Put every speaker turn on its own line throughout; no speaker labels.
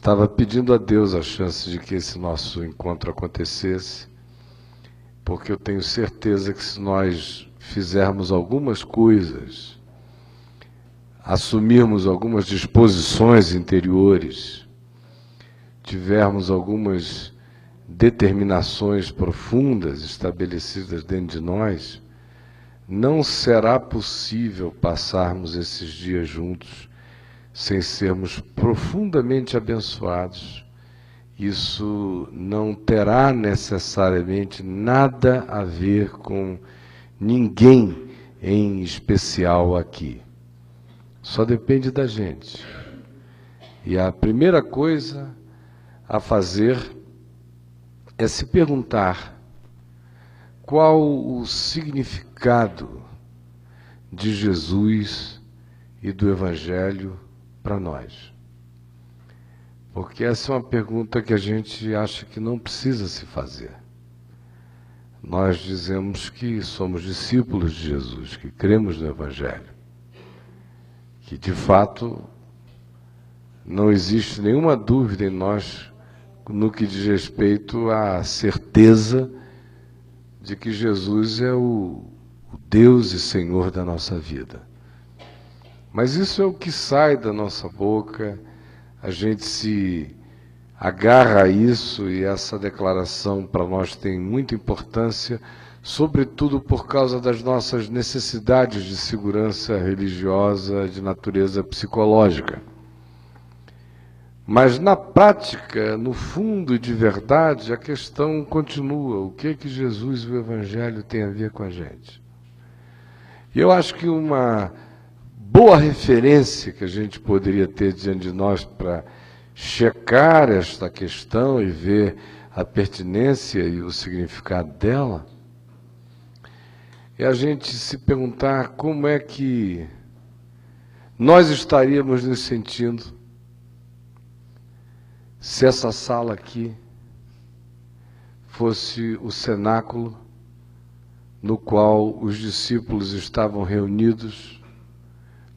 estava pedindo a Deus a chance de que esse nosso encontro acontecesse, porque eu tenho certeza que se nós fizermos algumas coisas, assumirmos algumas disposições interiores, tivermos algumas determinações profundas estabelecidas dentro de nós, não será possível passarmos esses dias juntos sem sermos profundamente abençoados. Isso não terá necessariamente nada a ver com ninguém em especial aqui. Só depende da gente. E a primeira coisa a fazer é se perguntar qual o significado de Jesus e do Evangelho para nós. Porque essa é uma pergunta que a gente acha que não precisa se fazer. Nós dizemos que somos discípulos de Jesus, que cremos no Evangelho, que de fato não existe nenhuma dúvida em nós no que diz respeito à certeza de que Jesus é o Deus e Senhor da nossa vida. Mas isso é o que sai da nossa boca, a gente se agarra a isso, e essa declaração para nós tem muita importância, sobretudo por causa das nossas necessidades de segurança religiosa de natureza psicológica. Mas na prática, no fundo e de verdade, a questão continua. O que é que Jesus e o Evangelho têm a ver com a gente? E eu acho que uma boa referência que a gente poderia ter diante de nós para checar esta questão e ver a pertinência e o significado dela, é a gente se perguntar como é que nós estaríamos nos sentindo se essa sala aqui fosse o cenáculo no qual os discípulos estavam reunidos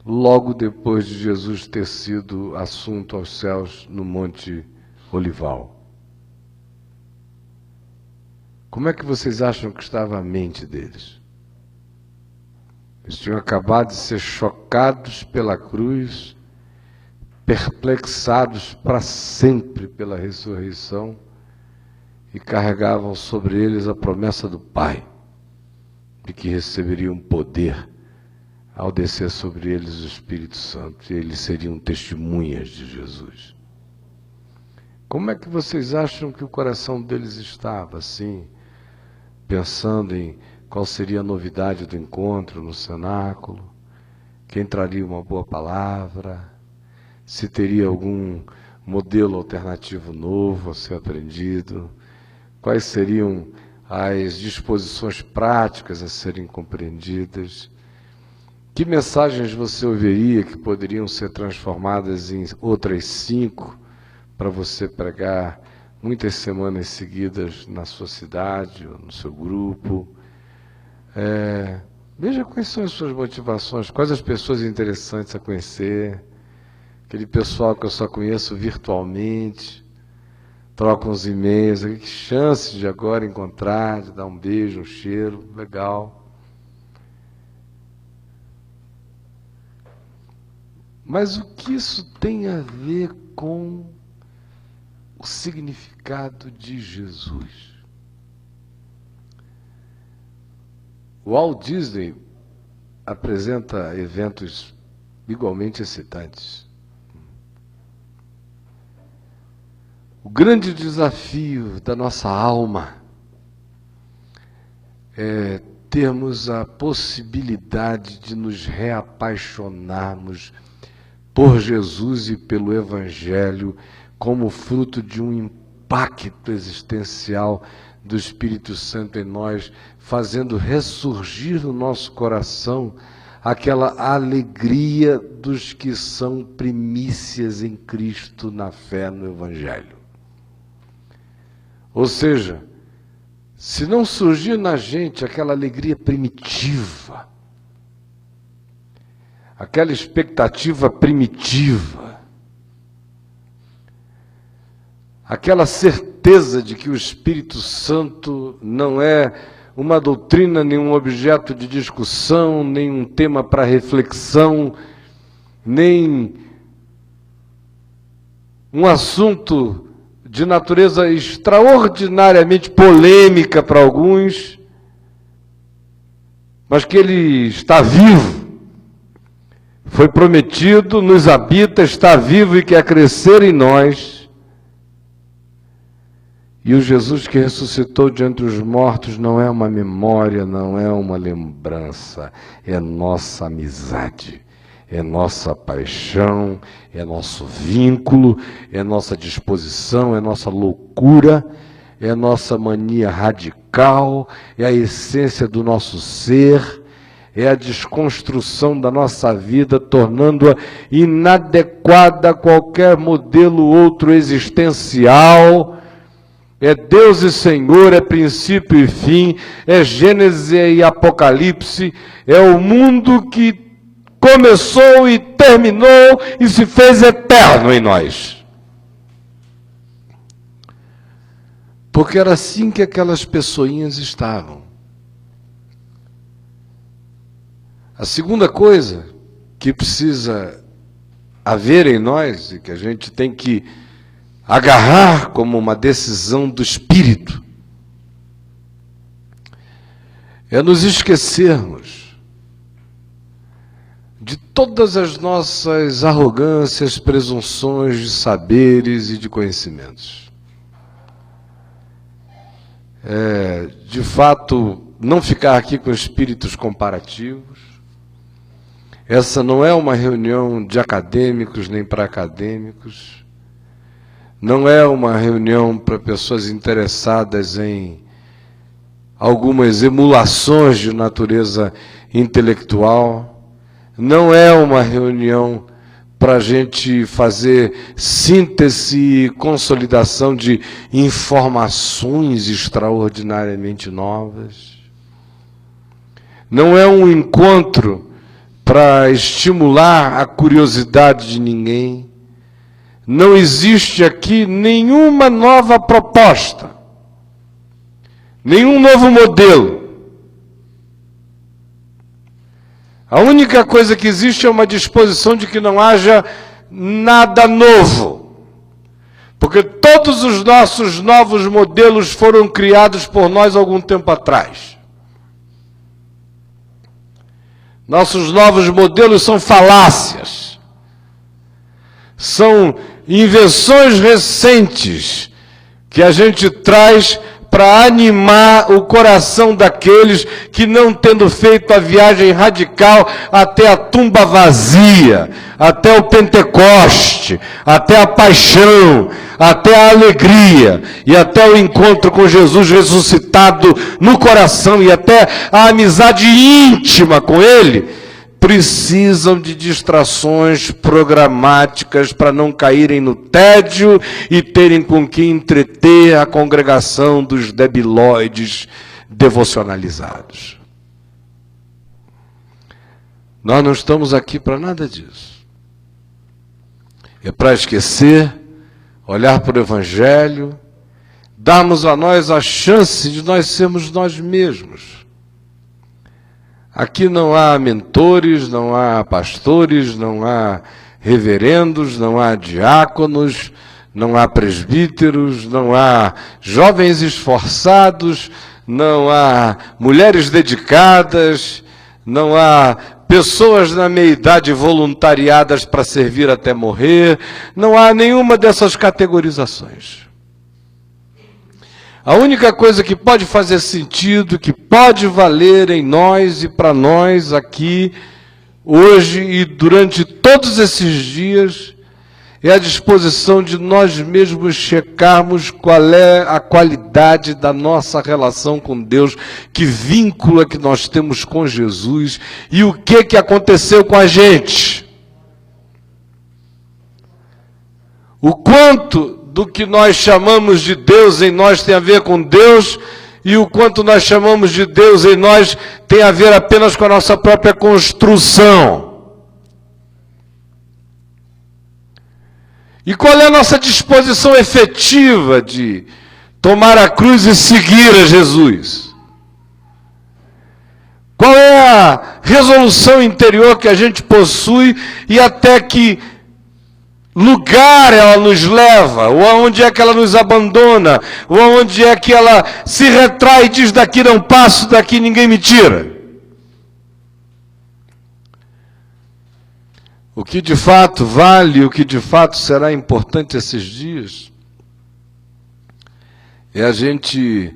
logo depois de Jesus ter sido assunto aos céus no Monte Olival. Como é que vocês acham que estava a mente deles? Eles tinham acabado de ser chocados pela cruz, perplexados para sempre pela ressurreição, e carregavam sobre eles a promessa do Pai, de que receberiam poder ao descer sobre eles o Espírito Santo, e eles seriam testemunhas de Jesus. Como é que vocês acham que o coração deles estava, assim, pensando em qual seria a novidade do encontro no cenáculo, quem traria uma boa palavra, se teria algum modelo alternativo novo a ser aprendido, quais seriam as disposições práticas a serem compreendidas, que mensagens você ouviria que poderiam ser transformadas em outras 5 para você pregar muitas semanas seguidas na sua cidade ou no seu grupo. Veja quais são as suas motivações, quais as pessoas interessantes a conhecer, aquele pessoal que eu só conheço virtualmente, troca uns e-mails, que chance de agora encontrar, de dar um beijo, um cheiro, legal. Mas o que isso tem a ver com o significado de Jesus? O Walt Disney apresenta eventos igualmente excitantes. O grande desafio da nossa alma é termos a possibilidade de nos reapaixonarmos por Jesus e pelo Evangelho como fruto de um impacto existencial do Espírito Santo em nós, fazendo ressurgir no nosso coração aquela alegria dos que são primícias em Cristo na fé no Evangelho. Ou seja, se não surgir na gente aquela alegria primitiva, aquela expectativa primitiva, aquela certeza de que o Espírito Santo não é uma doutrina, nem um objeto de discussão, nem um tema para reflexão, nem um assunto de natureza extraordinariamente polêmica para alguns, mas que Ele está vivo, foi prometido, nos habita, está vivo e quer crescer em nós. E o Jesus que ressuscitou de entre os mortos não é uma memória, não é uma lembrança, é nossa amizade, é nossa paixão, é nosso vínculo, é nossa disposição, é nossa loucura, é nossa mania radical, é a essência do nosso ser, é a desconstrução da nossa vida, tornando-a inadequada a qualquer modelo outro existencial. É Deus e Senhor, é princípio e fim, é Gênesis e Apocalipse, é o mundo que começou e terminou e se fez eterno em nós. Porque era assim que aquelas pessoinhas estavam. A segunda coisa que precisa haver em nós, e que a gente tem que agarrar como uma decisão do Espírito, é nos esquecermos de todas as nossas arrogâncias, presunções de saberes e de conhecimentos. De fato, não ficar aqui com espíritos comparativos. Essa não é uma reunião de acadêmicos nem para acadêmicos. Não é uma reunião para pessoas interessadas em algumas emulações de natureza intelectual. Não é uma reunião para a gente fazer síntese e consolidação de informações extraordinariamente novas. Não é um encontro para estimular a curiosidade de ninguém. Não existe aqui nenhuma nova proposta, nenhum novo modelo. A única coisa que existe é uma disposição de que não haja nada novo. Porque todos os nossos novos modelos foram criados por nós algum tempo atrás. Nossos novos modelos são falácias. São invenções recentes que a gente traz para animar o coração daqueles que, não tendo feito a viagem radical até a tumba vazia, até o Pentecoste, até a paixão, até a alegria e até o encontro com Jesus ressuscitado no coração e até a amizade íntima com Ele, precisam de distrações programáticas para não caírem no tédio e terem com que entreter a congregação dos debilóides devocionalizados. Nós não estamos aqui para nada disso. É para esquecer, olhar para o Evangelho, darmos a nós a chance de nós sermos nós mesmos. Aqui não há mentores, não há pastores, não há reverendos, não há diáconos, não há presbíteros, não há jovens esforçados, não há mulheres dedicadas, não há pessoas na meia-idade voluntariadas para servir até morrer, não há nenhuma dessas categorizações. A única coisa que pode fazer sentido, que pode valer em nós e para nós aqui, hoje e durante todos esses dias, é a disposição de nós mesmos checarmos qual é a qualidade da nossa relação com Deus, que vínculo que nós temos com Jesus e o que aconteceu com a gente. O quanto do que nós chamamos de Deus em nós tem a ver com Deus, e o quanto nós chamamos de Deus em nós tem a ver apenas com a nossa própria construção. E qual é a nossa disposição efetiva de tomar a cruz e seguir a Jesus? Qual é a resolução interior que a gente possui e até que lugar ela nos leva, ou aonde é que ela nos abandona, ou aonde é que ela se retrai e diz: daqui não passo, daqui ninguém me tira. O que de fato vale, o que de fato será importante esses dias, é a gente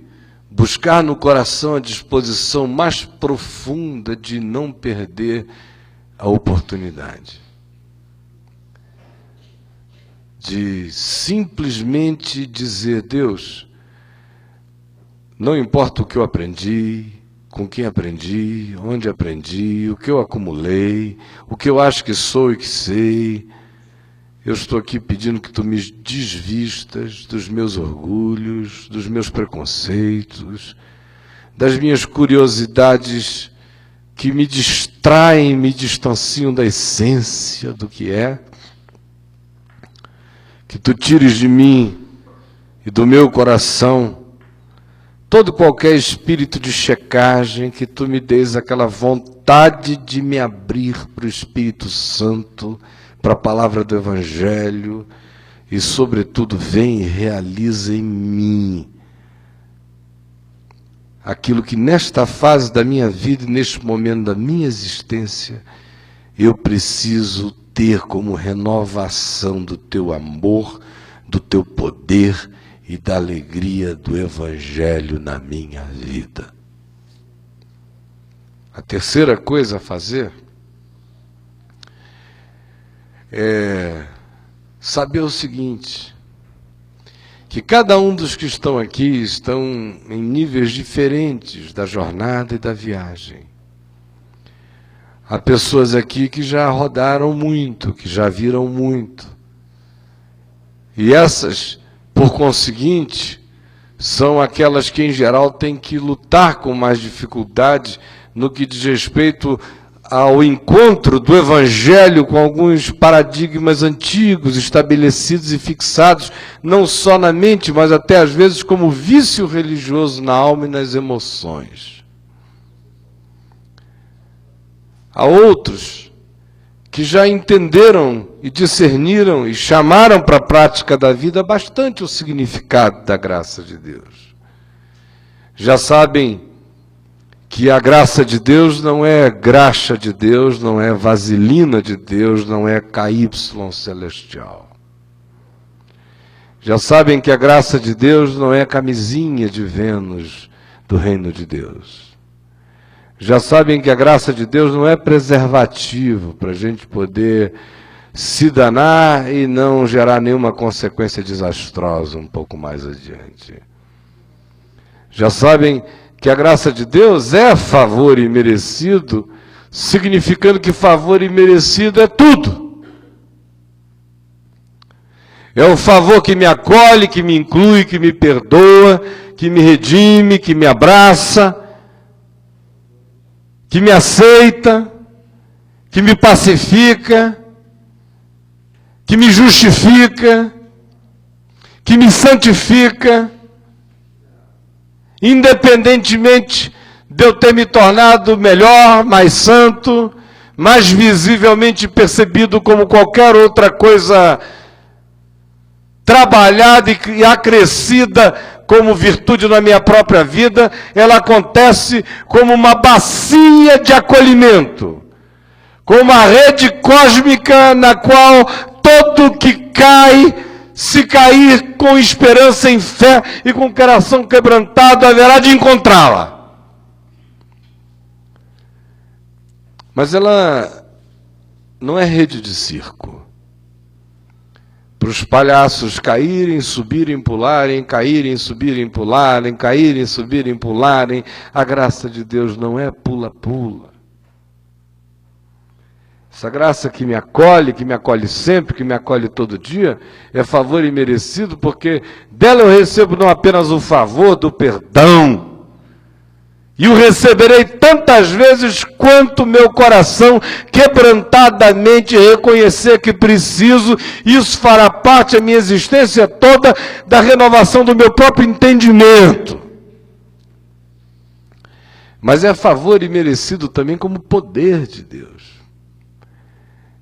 buscar no coração a disposição mais profunda de não perder a oportunidade. De simplesmente dizer: Deus, não importa o que eu aprendi, com quem aprendi, onde aprendi, o que eu acumulei, o que eu acho que sou e que sei, eu estou aqui pedindo que tu me desvistas dos meus orgulhos, dos meus preconceitos, das minhas curiosidades que me distraem, me distanciam da essência do que é. Que tu tires de mim e do meu coração todo qualquer espírito de checagem, que tu me des aquela vontade de me abrir para o Espírito Santo, para a palavra do Evangelho, e sobretudo vem e realiza em mim aquilo que nesta fase da minha vida e neste momento da minha existência eu preciso ter como renovação do teu amor, do teu poder e da alegria do Evangelho na minha vida. A terceira coisa a fazer é saber o seguinte, que cada um dos que estão aqui estão em níveis diferentes da jornada e da viagem. Há pessoas aqui que já rodaram muito, que já viram muito. E essas, por conseguinte, são aquelas que em geral têm que lutar com mais dificuldade no que diz respeito ao encontro do Evangelho com alguns paradigmas antigos, estabelecidos e fixados, não só na mente, mas até às vezes como vício religioso na alma e nas emoções. Há outros que já entenderam e discerniram e chamaram para a prática da vida bastante o significado da graça de Deus. Já sabem que a graça de Deus não é graxa de Deus, não é vaselina de Deus, não é KY celestial. Já sabem que a graça de Deus não é camisinha de Vênus do reino de Deus. Já sabem que a graça de Deus não é preservativo para a gente poder se danar e não gerar nenhuma consequência desastrosa um pouco mais adiante. Já sabem que a graça de Deus é favor imerecido, significando que favor imerecido é tudo. É o favor que me acolhe, que me inclui, que me perdoa, que me redime, que me abraça, que me aceita, que me pacifica, que me justifica, que me santifica, independentemente de eu ter me tornado melhor, mais santo, mais visivelmente percebido como qualquer outra coisa trabalhada e acrescida como virtude na minha própria vida, ela acontece como uma bacia de acolhimento, como uma rede cósmica na qual todo que cai, se cair com esperança em fé e com o coração quebrantado, haverá de encontrá-la. Mas ela não é rede de circo. Para os palhaços caírem, subirem, pularem, caírem, subirem, pularem, caírem, subirem, pularem. A graça de Deus não é pula-pula. Essa graça que me acolhe sempre, que me acolhe todo dia, é favor imerecido, porque dela eu recebo não apenas o favor do perdão, E o receberei tantas vezes quanto meu coração quebrantadamente reconhecer que preciso. Isso fará parte da minha existência toda, da renovação do meu próprio entendimento. Mas é favor imerecido também como poder de Deus.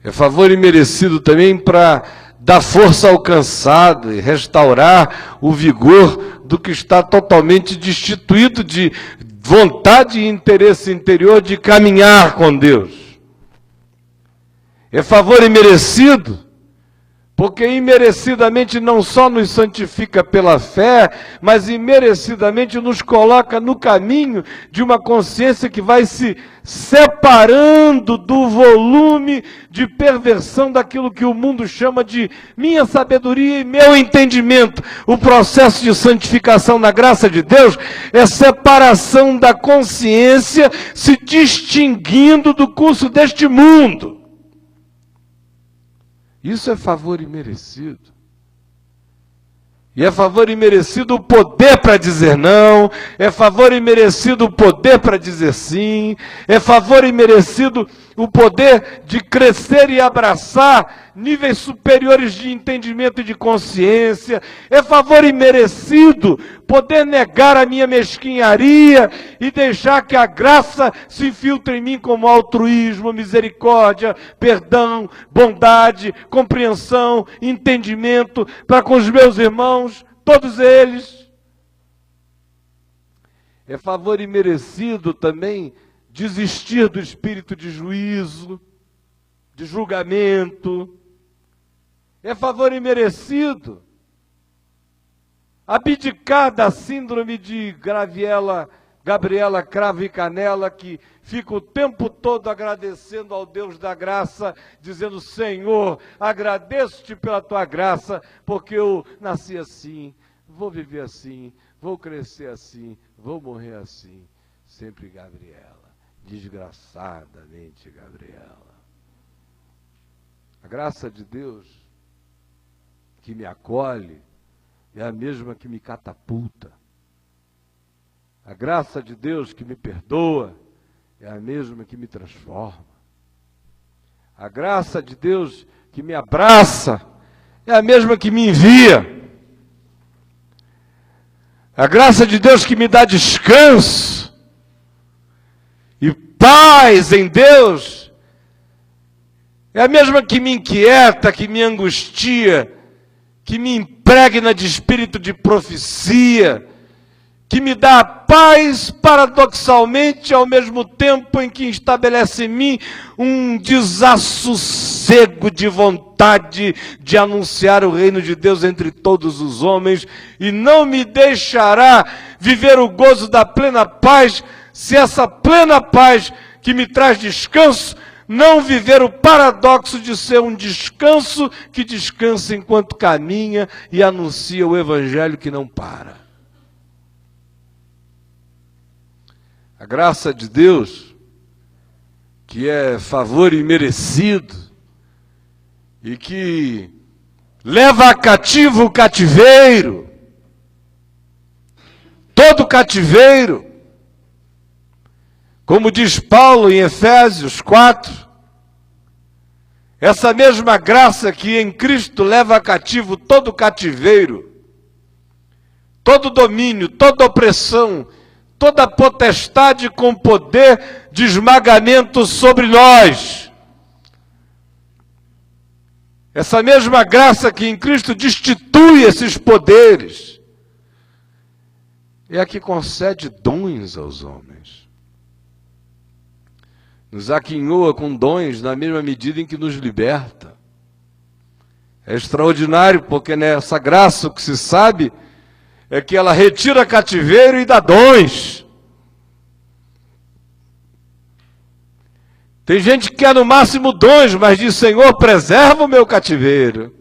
É favor imerecido também para dar força ao cansado e restaurar o vigor do que está totalmente destituído de vontade e interesse interior de caminhar com Deus. É favor imerecido, porque imerecidamente não só nos santifica pela fé, mas imerecidamente nos coloca no caminho de uma consciência que vai se separando do volume de perversão daquilo que o mundo chama de minha sabedoria e meu entendimento. O processo de santificação na graça de Deus é separação da consciência, se distinguindo do curso deste mundo. Isso é favor imerecido. E é favor imerecido o poder para dizer não, é favor imerecido o poder para dizer sim, é favor imerecido o poder de crescer e abraçar níveis superiores de entendimento e de consciência, é favor imerecido poder negar a minha mesquinharia e deixar que a graça se infiltre em mim como altruísmo, misericórdia, perdão, bondade, compreensão, entendimento para com os meus irmãos, todos eles. É favor imerecido também desistir do espírito de juízo, de julgamento. É favor imerecido abdicar da síndrome de Gabriela Cravo e Canela, que fica o tempo todo agradecendo ao Deus da graça, dizendo: Senhor, agradeço-te pela tua graça, porque eu nasci assim, vou viver assim, vou crescer assim, vou morrer assim. Sempre Gabriela, desgraçadamente Gabriela. A graça de Deus que me acolhe é a mesma que me catapulta. A graça de Deus que me perdoa é a mesma que me transforma. A graça de Deus que me abraça é a mesma que me envia. A graça de Deus que me dá descanso e paz em Deus é a mesma que me inquieta, que me angustia, que me impregna de espírito de profecia, que me dá a paz paradoxalmente, ao mesmo tempo em que estabelece em mim um desassossego de vontade de anunciar o reino de Deus entre todos os homens, e não me deixará viver o gozo da plena paz, se essa plena paz que me traz descanso não viver o paradoxo de ser um descanso que descansa enquanto caminha e anuncia o evangelho que não para. A graça de Deus, que é favor imerecido e que leva cativo o cativeiro, todo cativeiro, como diz Paulo em Efésios 4, essa mesma graça que em Cristo leva cativo todo cativeiro, todo domínio, toda opressão, toda potestade com poder de esmagamento sobre nós. Essa mesma graça que em Cristo destitui esses poderes é a que concede dons aos homens. Nos aquinhoa com dons na mesma medida em que nos liberta. É extraordinário, porque nessa graça o que se sabe é que ela retira cativeiro e dá dons. Tem gente que quer no máximo dons, mas diz: Senhor, preserva o meu cativeiro.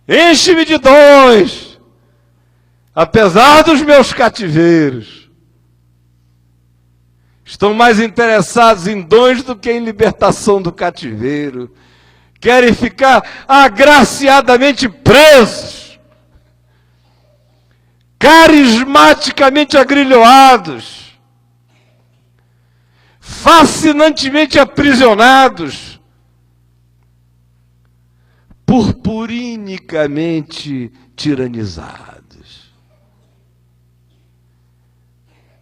Enche-me de dons, apesar dos meus cativeiros. Estão mais interessados em dons do que em libertação do cativeiro. Querem ficar agraciadamente presos. carismaticamente agrilhoados, fascinantemente aprisionados, purpurinicamente tiranizados.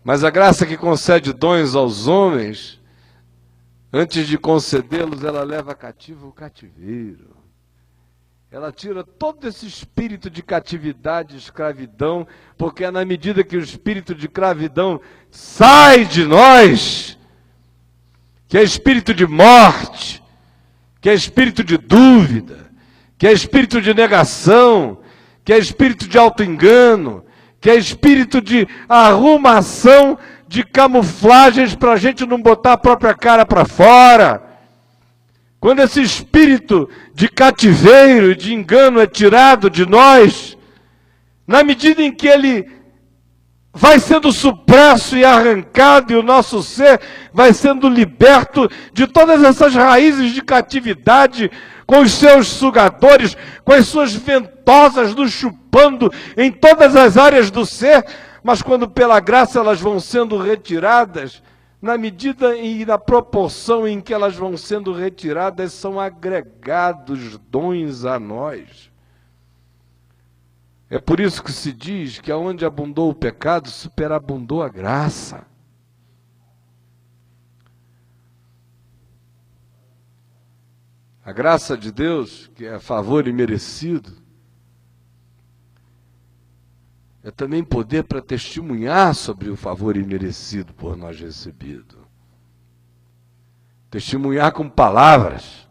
Mas a graça que concede dons aos homens, antes de concedê-los, ela leva cativo o cativeiro. Ela tira todo esse espírito de catividade, de escravidão, porque é na medida que o espírito de escravidão sai de nós, que é espírito de morte, que é espírito de dúvida, que é espírito de negação, que é espírito de auto-engano, que é espírito de arrumação de camuflagens para a gente não botar a própria cara para fora. Quando esse espírito de cativeiro e de engano é tirado de nós, na medida em que ele vai sendo supresso e arrancado, e o nosso ser vai sendo liberto de todas essas raízes de catividade, com os seus sugadores, com as suas ventosas nos chupando em todas as áreas do ser, mas quando pela graça elas vão sendo retiradas, na medida e na proporção em que elas vão sendo retiradas, são agregados dons a nós. É por isso que se diz que aonde abundou o pecado, superabundou a graça. A graça de Deus, que é favor imerecido, é também poder para testemunhar sobre o favor imerecido por nós recebido. Testemunhar com palavras,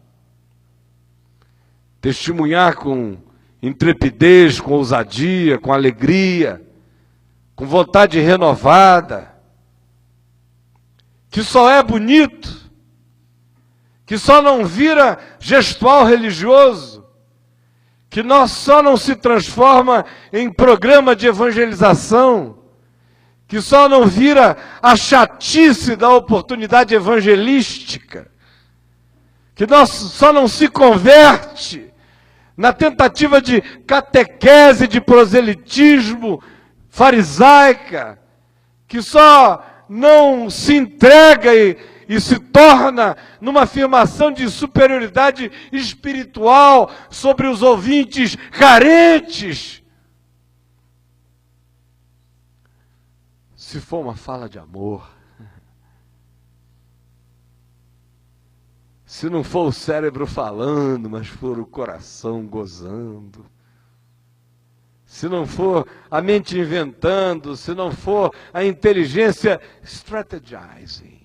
testemunhar com intrepidez, com ousadia, com alegria, com vontade renovada, que só é bonito, que só não vira gestual religioso, que só não se transforma em programa de evangelização, que só não vira a chatice da oportunidade evangelística, que só não se converte na tentativa de catequese, de proselitismo farisaica, que só não se entrega e se torna numa afirmação de superioridade espiritual sobre os ouvintes carentes. Se for uma fala de amor, se não for o cérebro falando, mas for o coração gozando, se não for a mente inventando, se não for a inteligência strategizing,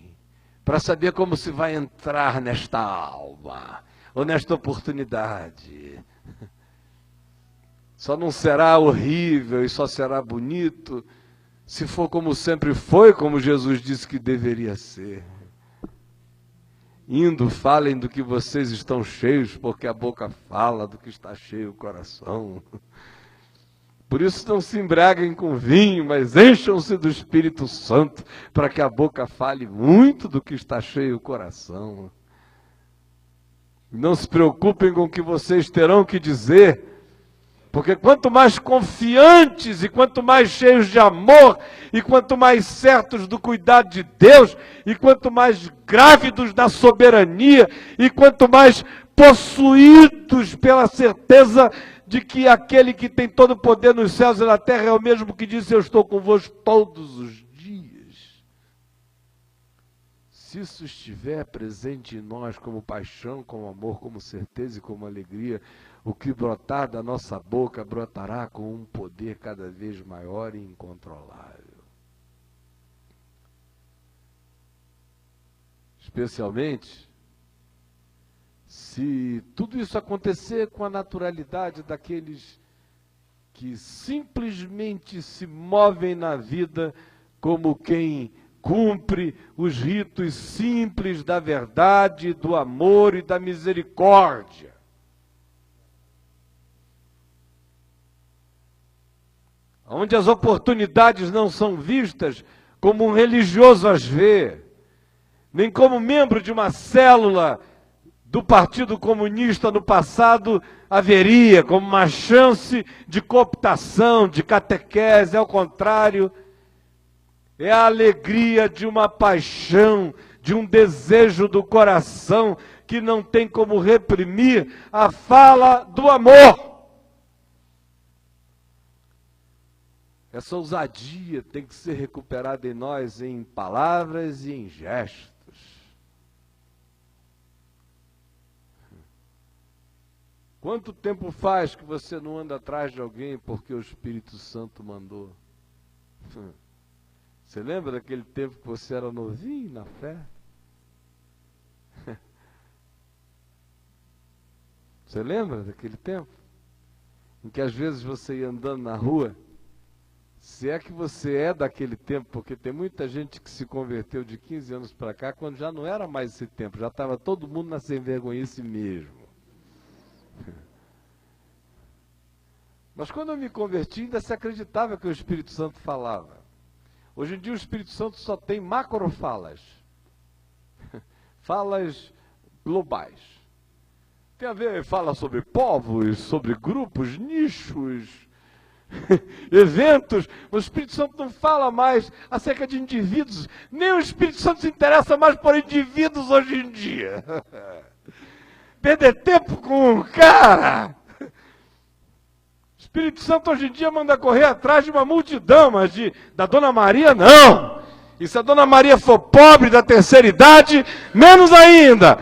para saber como se vai entrar nesta alma, ou nesta oportunidade. Só não será horrível e só será bonito se for como sempre foi, como Jesus disse que deveria ser. Indo, falem do que vocês estão cheios, porque a boca fala do que está cheio o coração. Por isso não se embriaguem com vinho, mas encham-se do Espírito Santo, para que a boca fale muito do que está cheio o coração. Não se preocupem com o que vocês terão que dizer, porque quanto mais confiantes e quanto mais cheios de amor e quanto mais certos do cuidado de Deus e quanto mais grávidos da soberania e quanto mais possuídos pela certeza de que aquele que tem todo o poder nos céus e na terra é o mesmo que disse: eu estou convosco todos os dias. Se isso estiver presente em nós como paixão, como amor, como certeza e como alegria, o que brotar da nossa boca brotará com um poder cada vez maior e incontrolável. Especialmente se tudo isso acontecer com a naturalidade daqueles que simplesmente se movem na vida como quem cumpre os ritos simples da verdade, do amor e da misericórdia. Onde as oportunidades não são vistas como um religioso as vê, nem como membro de uma célula do Partido Comunista no passado haveria como uma chance de cooptação, de catequese. Ao contrário, é a alegria de uma paixão, de um desejo do coração que não tem como reprimir a fala do amor. Essa ousadia tem que ser recuperada em nós em palavras e em gestos. Quanto tempo faz que você não anda atrás de alguém porque o Espírito Santo mandou? Você lembra daquele tempo que você era novinho na fé? Você lembra daquele tempo? Em que às vezes você ia andando na rua, se é que você é daquele tempo, porque tem muita gente que se converteu de 15 anos para cá, quando já não era mais esse tempo, já estava todo mundo na sem-vergonhice mesmo. Mas quando eu me converti, ainda se acreditava que o Espírito Santo falava. Hoje em dia o Espírito Santo só tem macrofalas, falas globais. Tem a ver, fala sobre povos, sobre grupos, nichos, eventos. O Espírito Santo não fala mais acerca de indivíduos, nem o Espírito Santo se interessa mais por indivíduos hoje em dia. Perder tempo com um cara. O Espírito Santo hoje em dia manda correr atrás de uma multidão, mas da Dona Maria não. E se a Dona Maria for pobre da terceira idade, menos ainda.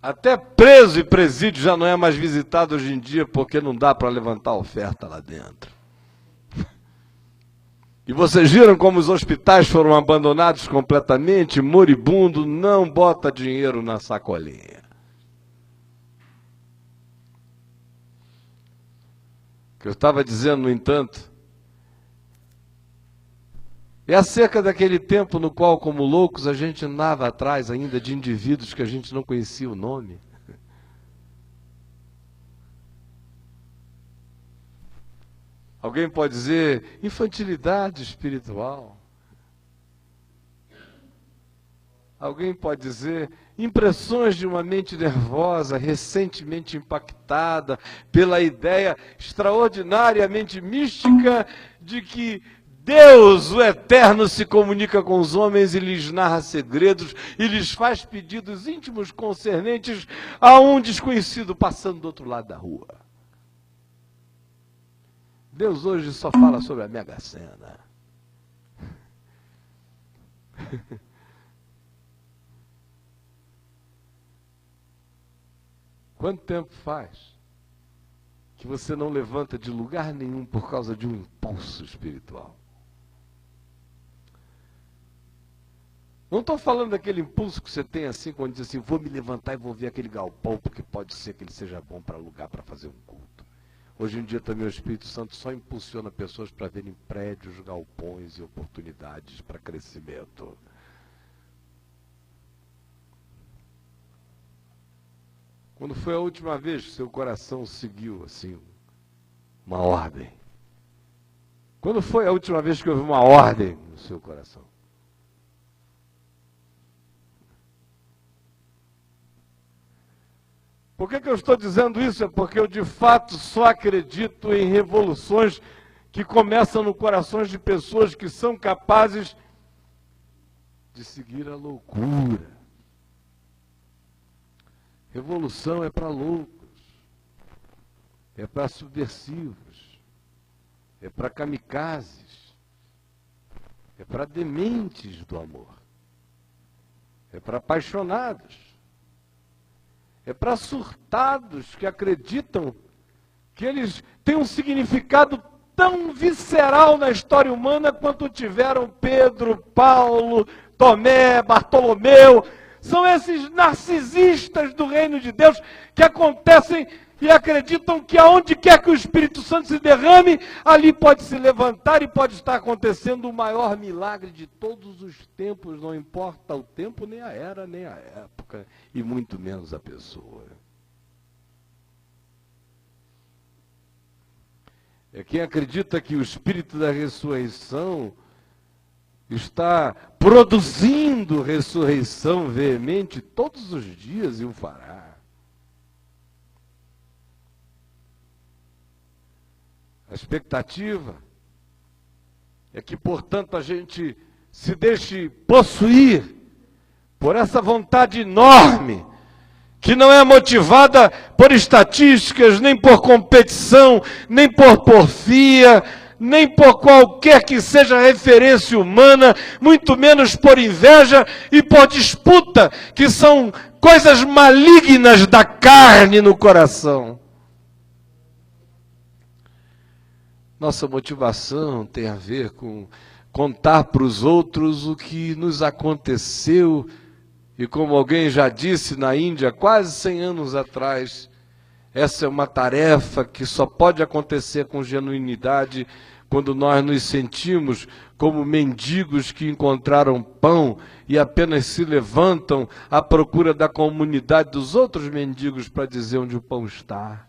Até preso e presídio já não é mais visitado hoje em dia, porque não dá para levantar oferta lá dentro. E vocês viram como os hospitais foram abandonados completamente? Moribundo não bota dinheiro na sacolinha. O que eu estava dizendo, no entanto, é acerca daquele tempo no qual, como loucos, a gente andava atrás ainda de indivíduos que a gente não conhecia o nome. Alguém pode dizer infantilidade espiritual. Alguém pode dizer impressões de uma mente nervosa, recentemente impactada pela ideia extraordinariamente mística de que Deus, o Eterno, se comunica com os homens e lhes narra segredos e lhes faz pedidos íntimos concernentes a um desconhecido passando do outro lado da rua. Deus hoje só fala sobre a Mega Sena. Quanto tempo faz que você não levanta de lugar nenhum por causa de um impulso espiritual? Não estou falando daquele impulso que você tem assim, quando diz assim, vou me levantar e vou ver aquele galpão, porque pode ser que ele seja bom para alugar, para fazer um culto. Hoje em dia também o Espírito Santo só impulsiona pessoas para verem prédios, galpões e oportunidades para crescimento. Quando foi a última vez que seu coração seguiu assim uma ordem? Quando foi a última vez que houve uma ordem no seu coração? Por que eu estou dizendo isso? É porque eu de fato só acredito em revoluções que começam no coração de pessoas que são capazes de seguir a loucura. Revolução é para loucos, é para subversivos, é para kamikazes, é para dementes do amor, é para apaixonados. É para surtados que acreditam que eles têm um significado tão visceral na história humana quanto tiveram Pedro, Paulo, Tomé, Bartolomeu. São esses narcisistas do reino de Deus que acontecem e acreditam que aonde quer que o Espírito Santo se derrame, ali pode se levantar e pode estar acontecendo o maior milagre de todos os tempos, não importa o tempo, nem a era, nem a época, e muito menos a pessoa. É quem acredita que o Espírito da ressurreição está produzindo ressurreição veemente todos os dias e o fará. A expectativa é que, portanto, a gente se deixe possuir por essa vontade enorme, que não é motivada por estatísticas, nem por competição, nem por porfia, nem por qualquer que seja referência humana, muito menos por inveja e por disputa, que são coisas malignas da carne no coração. Nossa motivação tem a ver com contar para os outros o que nos aconteceu. E como alguém já disse na Índia, quase 100 anos atrás, essa é uma tarefa que só pode acontecer com genuinidade quando nós nos sentimos como mendigos que encontraram pão e apenas se levantam à procura da comunidade dos outros mendigos para dizer onde o pão está.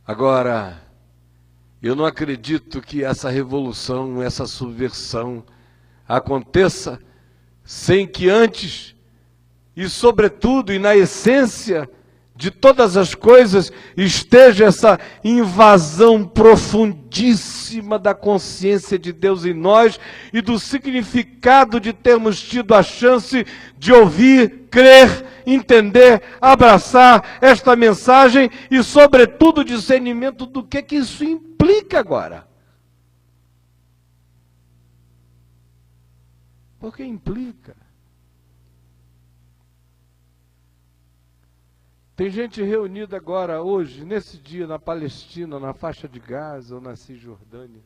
Agora, eu não acredito que essa revolução, essa subversão aconteça sem que antes, e sobretudo, e na essência de todas as coisas, esteja essa invasão profundíssima da consciência de Deus em nós e do significado de termos tido a chance de ouvir, crer, entender, abraçar esta mensagem e, sobretudo, o discernimento do que isso implica agora. Porque implica. Tem gente reunida agora, hoje, nesse dia, na Palestina, na faixa de Gaza ou na Cisjordânia.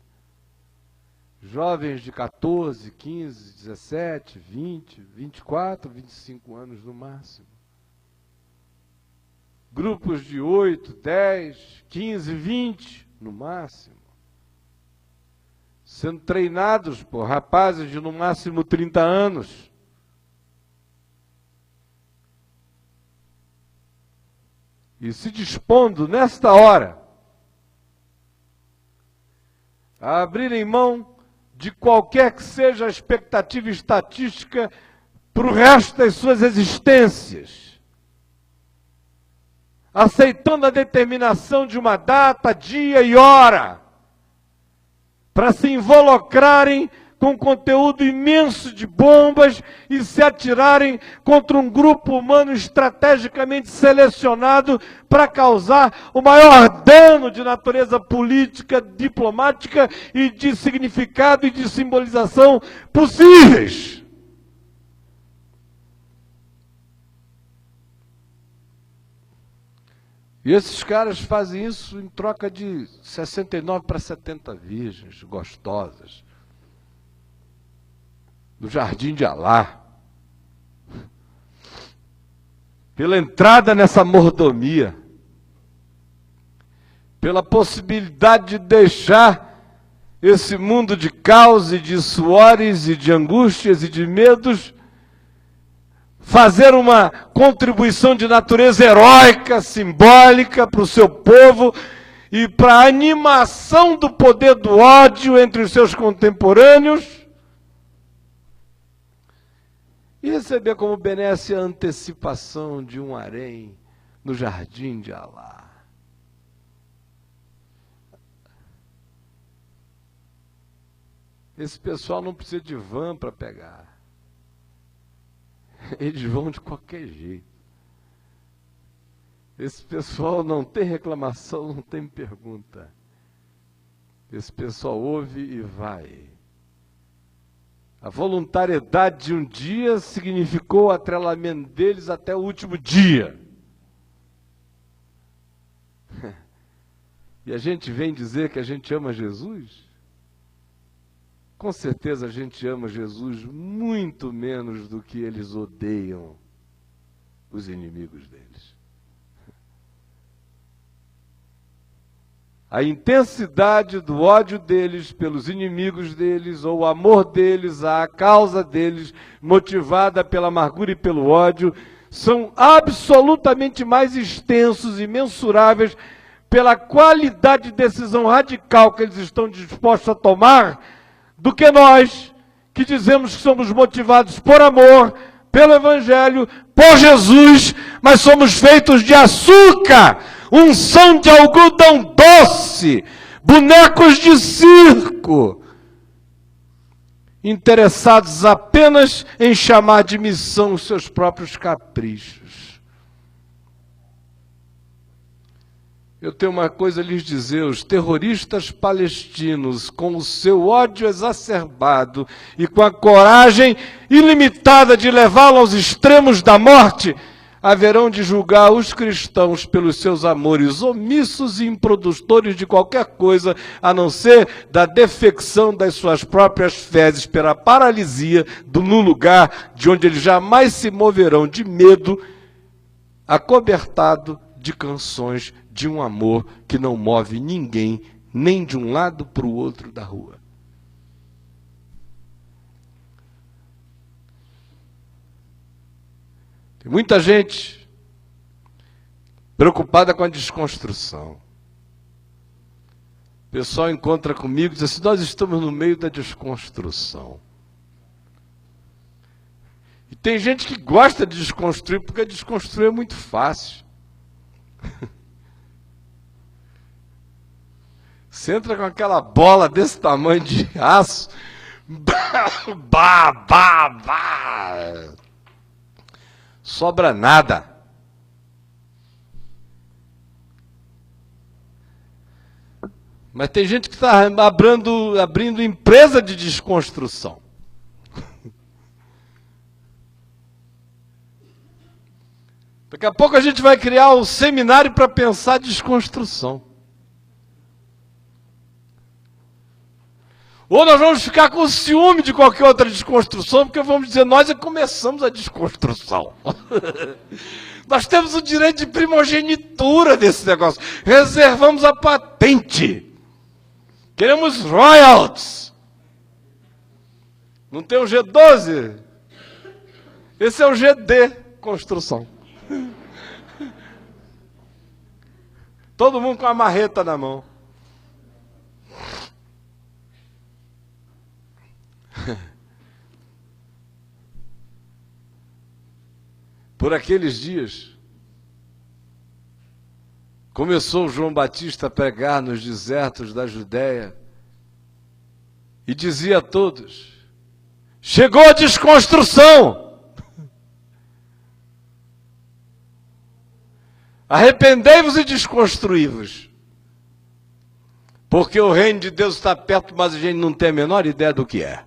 Jovens de 14, 15, 17, 20, 24, 25 anos no máximo. Grupos de 8, 10, 15, 20 no máximo. Sendo treinados por rapazes de no máximo 30 anos. E se dispondo, nesta hora, a abrirem mão de qualquer que seja a expectativa estatística para o resto das suas existências, aceitando a determinação de uma data, dia e hora, para se involucrarem com conteúdo imenso de bombas e se atirarem contra um grupo humano estrategicamente selecionado para causar o maior dano de natureza política, diplomática e de significado e de simbolização possíveis. E esses caras fazem isso em troca de 69 para 70 virgens gostosas, do Jardim de Alá, pela entrada nessa mordomia, pela possibilidade de deixar esse mundo de caos e de suores e de angústias e de medos, fazer uma contribuição de natureza heróica, simbólica para o seu povo e para a animação do poder do ódio entre os seus contemporâneos, e receber como benesse a antecipação de um harém no Jardim de Alá. Esse pessoal não precisa de van para pegar. Eles vão de qualquer jeito. Esse pessoal não tem reclamação, não tem pergunta. Esse pessoal ouve e vai. A voluntariedade de um dia significou o atrelamento deles até o último dia. E a gente vem dizer que a gente ama Jesus? Com certeza a gente ama Jesus muito menos do que eles odeiam os inimigos deles. A intensidade do ódio deles pelos inimigos deles, ou o amor deles à causa deles, motivada pela amargura e pelo ódio, são absolutamente mais extensos e mensuráveis pela qualidade de decisão radical que eles estão dispostos a tomar, do que nós, que dizemos que somos motivados por amor, pelo Evangelho, por Jesus, mas somos feitos de açúcar, unção de algodão doce, bonecos de circo, interessados apenas em chamar de missão os seus próprios caprichos. Eu tenho uma coisa a lhes dizer: os terroristas palestinos, com o seu ódio exacerbado e com a coragem ilimitada de levá-lo aos extremos da morte, haverão de julgar os cristãos pelos seus amores omissos e improdutores de qualquer coisa, a não ser da defecção das suas próprias fezes pela paralisia no lugar de onde eles jamais se moverão de medo, acobertado de canções de um amor que não move ninguém, nem de um lado para o outro da rua. Tem muita gente preocupada com a desconstrução. O pessoal encontra comigo e diz assim: nós estamos no meio da desconstrução. E tem gente que gosta de desconstruir, porque desconstruir é muito fácil. Você entra com aquela bola desse tamanho de aço, sobra nada. Mas tem gente que está abrindo empresa de desconstrução. Daqui a pouco a gente vai criar um seminário para pensar desconstrução. Ou nós vamos ficar com ciúme de qualquer outra desconstrução, porque vamos dizer: nós é que começamos a desconstrução. Nós temos o direito de primogenitura desse negócio. Reservamos a patente. Queremos royalties. Não tem o G12? Esse é o GD, construção. Todo mundo com a marreta na mão. Por aqueles dias, começou João Batista a pregar nos desertos da Judéia e dizia a todos: chegou a desconstrução, arrependei-vos e desconstruí-vos, porque o reino de Deus está perto, mas a gente não tem a menor ideia do que é.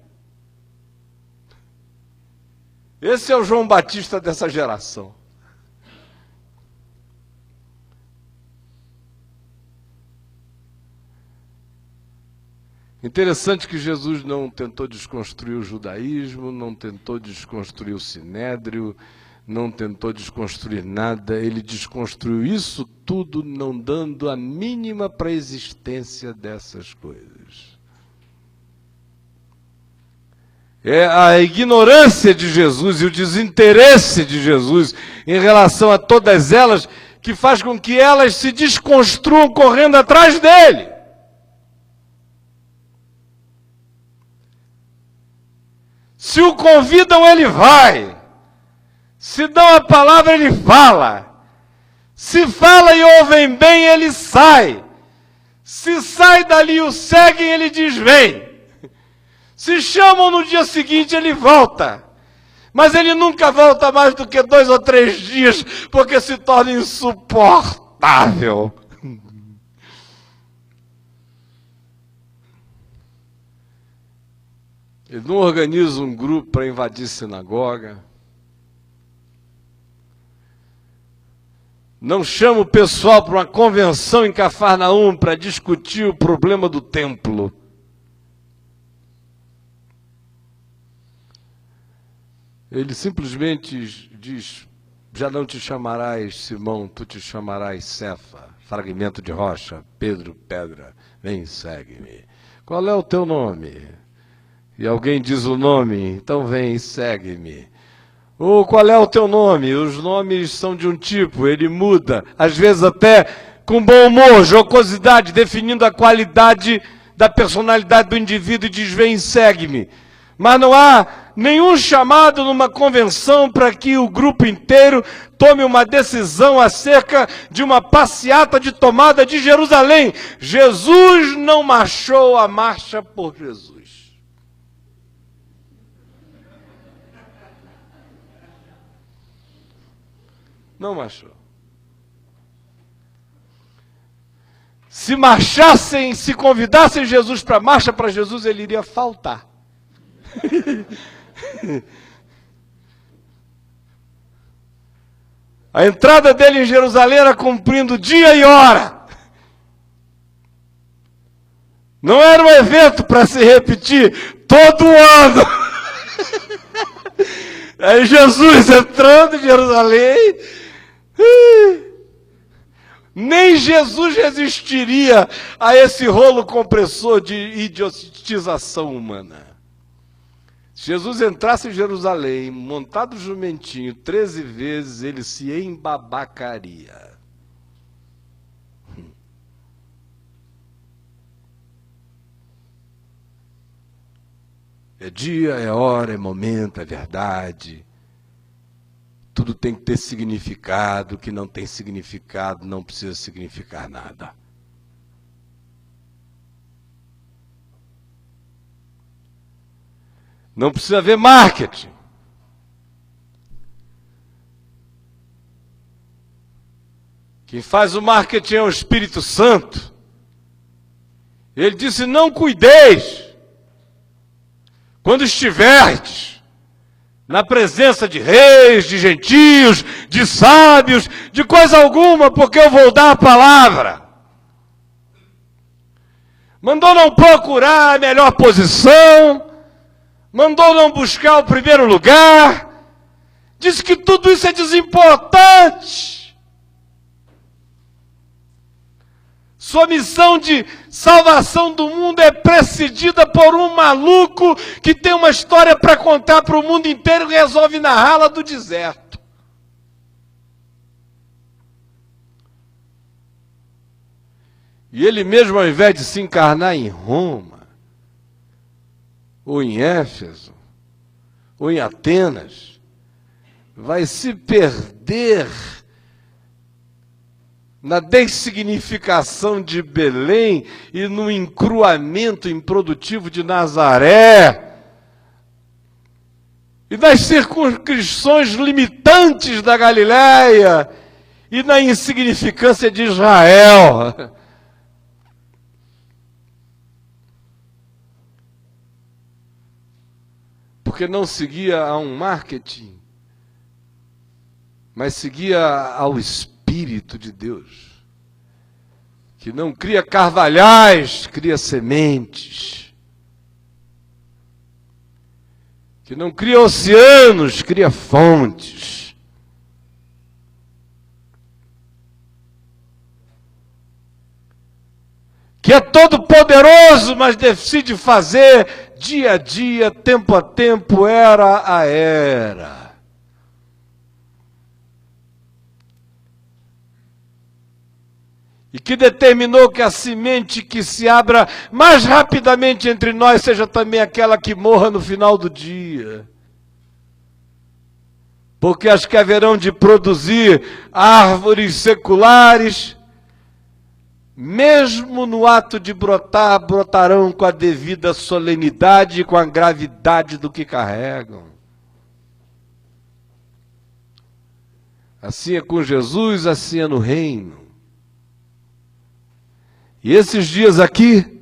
Esse é o João Batista dessa geração. Interessante que Jesus não tentou desconstruir o judaísmo, não tentou desconstruir o sinédrio, não tentou desconstruir nada. Ele desconstruiu isso tudo, não dando a mínima para a existência dessas coisas. É a ignorância de Jesus e o desinteresse de Jesus em relação a todas elas que faz com que elas se desconstruam correndo atrás dele. Se o convidam, ele vai. Se dão a palavra, ele fala. Se fala e ouvem bem, ele sai. Se sai dali e o seguem, ele diz: vem. Se chamam no dia seguinte, ele volta. Mas ele nunca volta mais do que 2 ou 3 dias, porque se torna insuportável. Ele não organiza um grupo para invadir sinagoga. Não chama o pessoal para uma convenção em Cafarnaum para discutir o problema do templo. Ele simplesmente diz: já não te chamarás Simão, tu te chamarás Cefa, fragmento de rocha, Pedro, pedra, vem, segue-me. Qual é o teu nome? E alguém diz o nome, então vem, segue-me. Ou qual é o teu nome? Os nomes são de um tipo, ele muda, às vezes até com bom humor, jocosidade, definindo a qualidade da personalidade do indivíduo e diz: vem, segue-me. Mas não há nenhum chamado numa convenção para que o grupo inteiro tome uma decisão acerca de uma passeata de tomada de Jerusalém. Jesus não marchou a marcha por Jesus. Não marchou. Se marchassem, se convidassem Jesus para a marcha para Jesus, ele iria faltar. A entrada dele em Jerusalém era cumprindo dia e hora. Não era um evento para se repetir todo ano. Aí Jesus entrando em Jerusalém, nem Jesus resistiria a esse rolo compressor de idiotização humana. Se Jesus entrasse em Jerusalém, montado jumentinho, 13 vezes, ele se embabacaria. É dia, é hora, é momento, é verdade. Tudo tem que ter significado, o que não tem significado não precisa significar nada. Não precisa haver marketing. Quem faz o marketing é o Espírito Santo. Ele disse: não cuideis, quando estiverdes na presença de reis, de gentios, de sábios, de coisa alguma, porque eu vou dar a palavra. Mandou não procurar a melhor posição, mandou não buscar o primeiro lugar, disse que tudo isso é desimportante. Sua missão de salvação do mundo é precedida por um maluco que tem uma história para contar para o mundo inteiro e resolve narrá-la do deserto. E ele mesmo, ao invés de se encarnar em Roma, ou em Éfeso, ou em Atenas, vai se perder na dessignificação de Belém e no encruamento improdutivo de Nazaré, e nas circunscrições limitantes da Galileia, e na insignificância de Israel. Porque não seguia a um marketing, mas seguia ao Espírito de Deus, que não cria carvalhais, cria sementes, que não cria oceanos, cria fontes. Que é todo poderoso, mas decide fazer dia a dia, tempo a tempo, era a era. E que determinou que a semente que se abra mais rapidamente entre nós seja também aquela que morra no final do dia. Porque as que haverão de produzir árvores seculares, mesmo no ato de brotar, brotarão com a devida solenidade e com a gravidade do que carregam. Assim é com Jesus, assim é no reino. E esses dias aqui,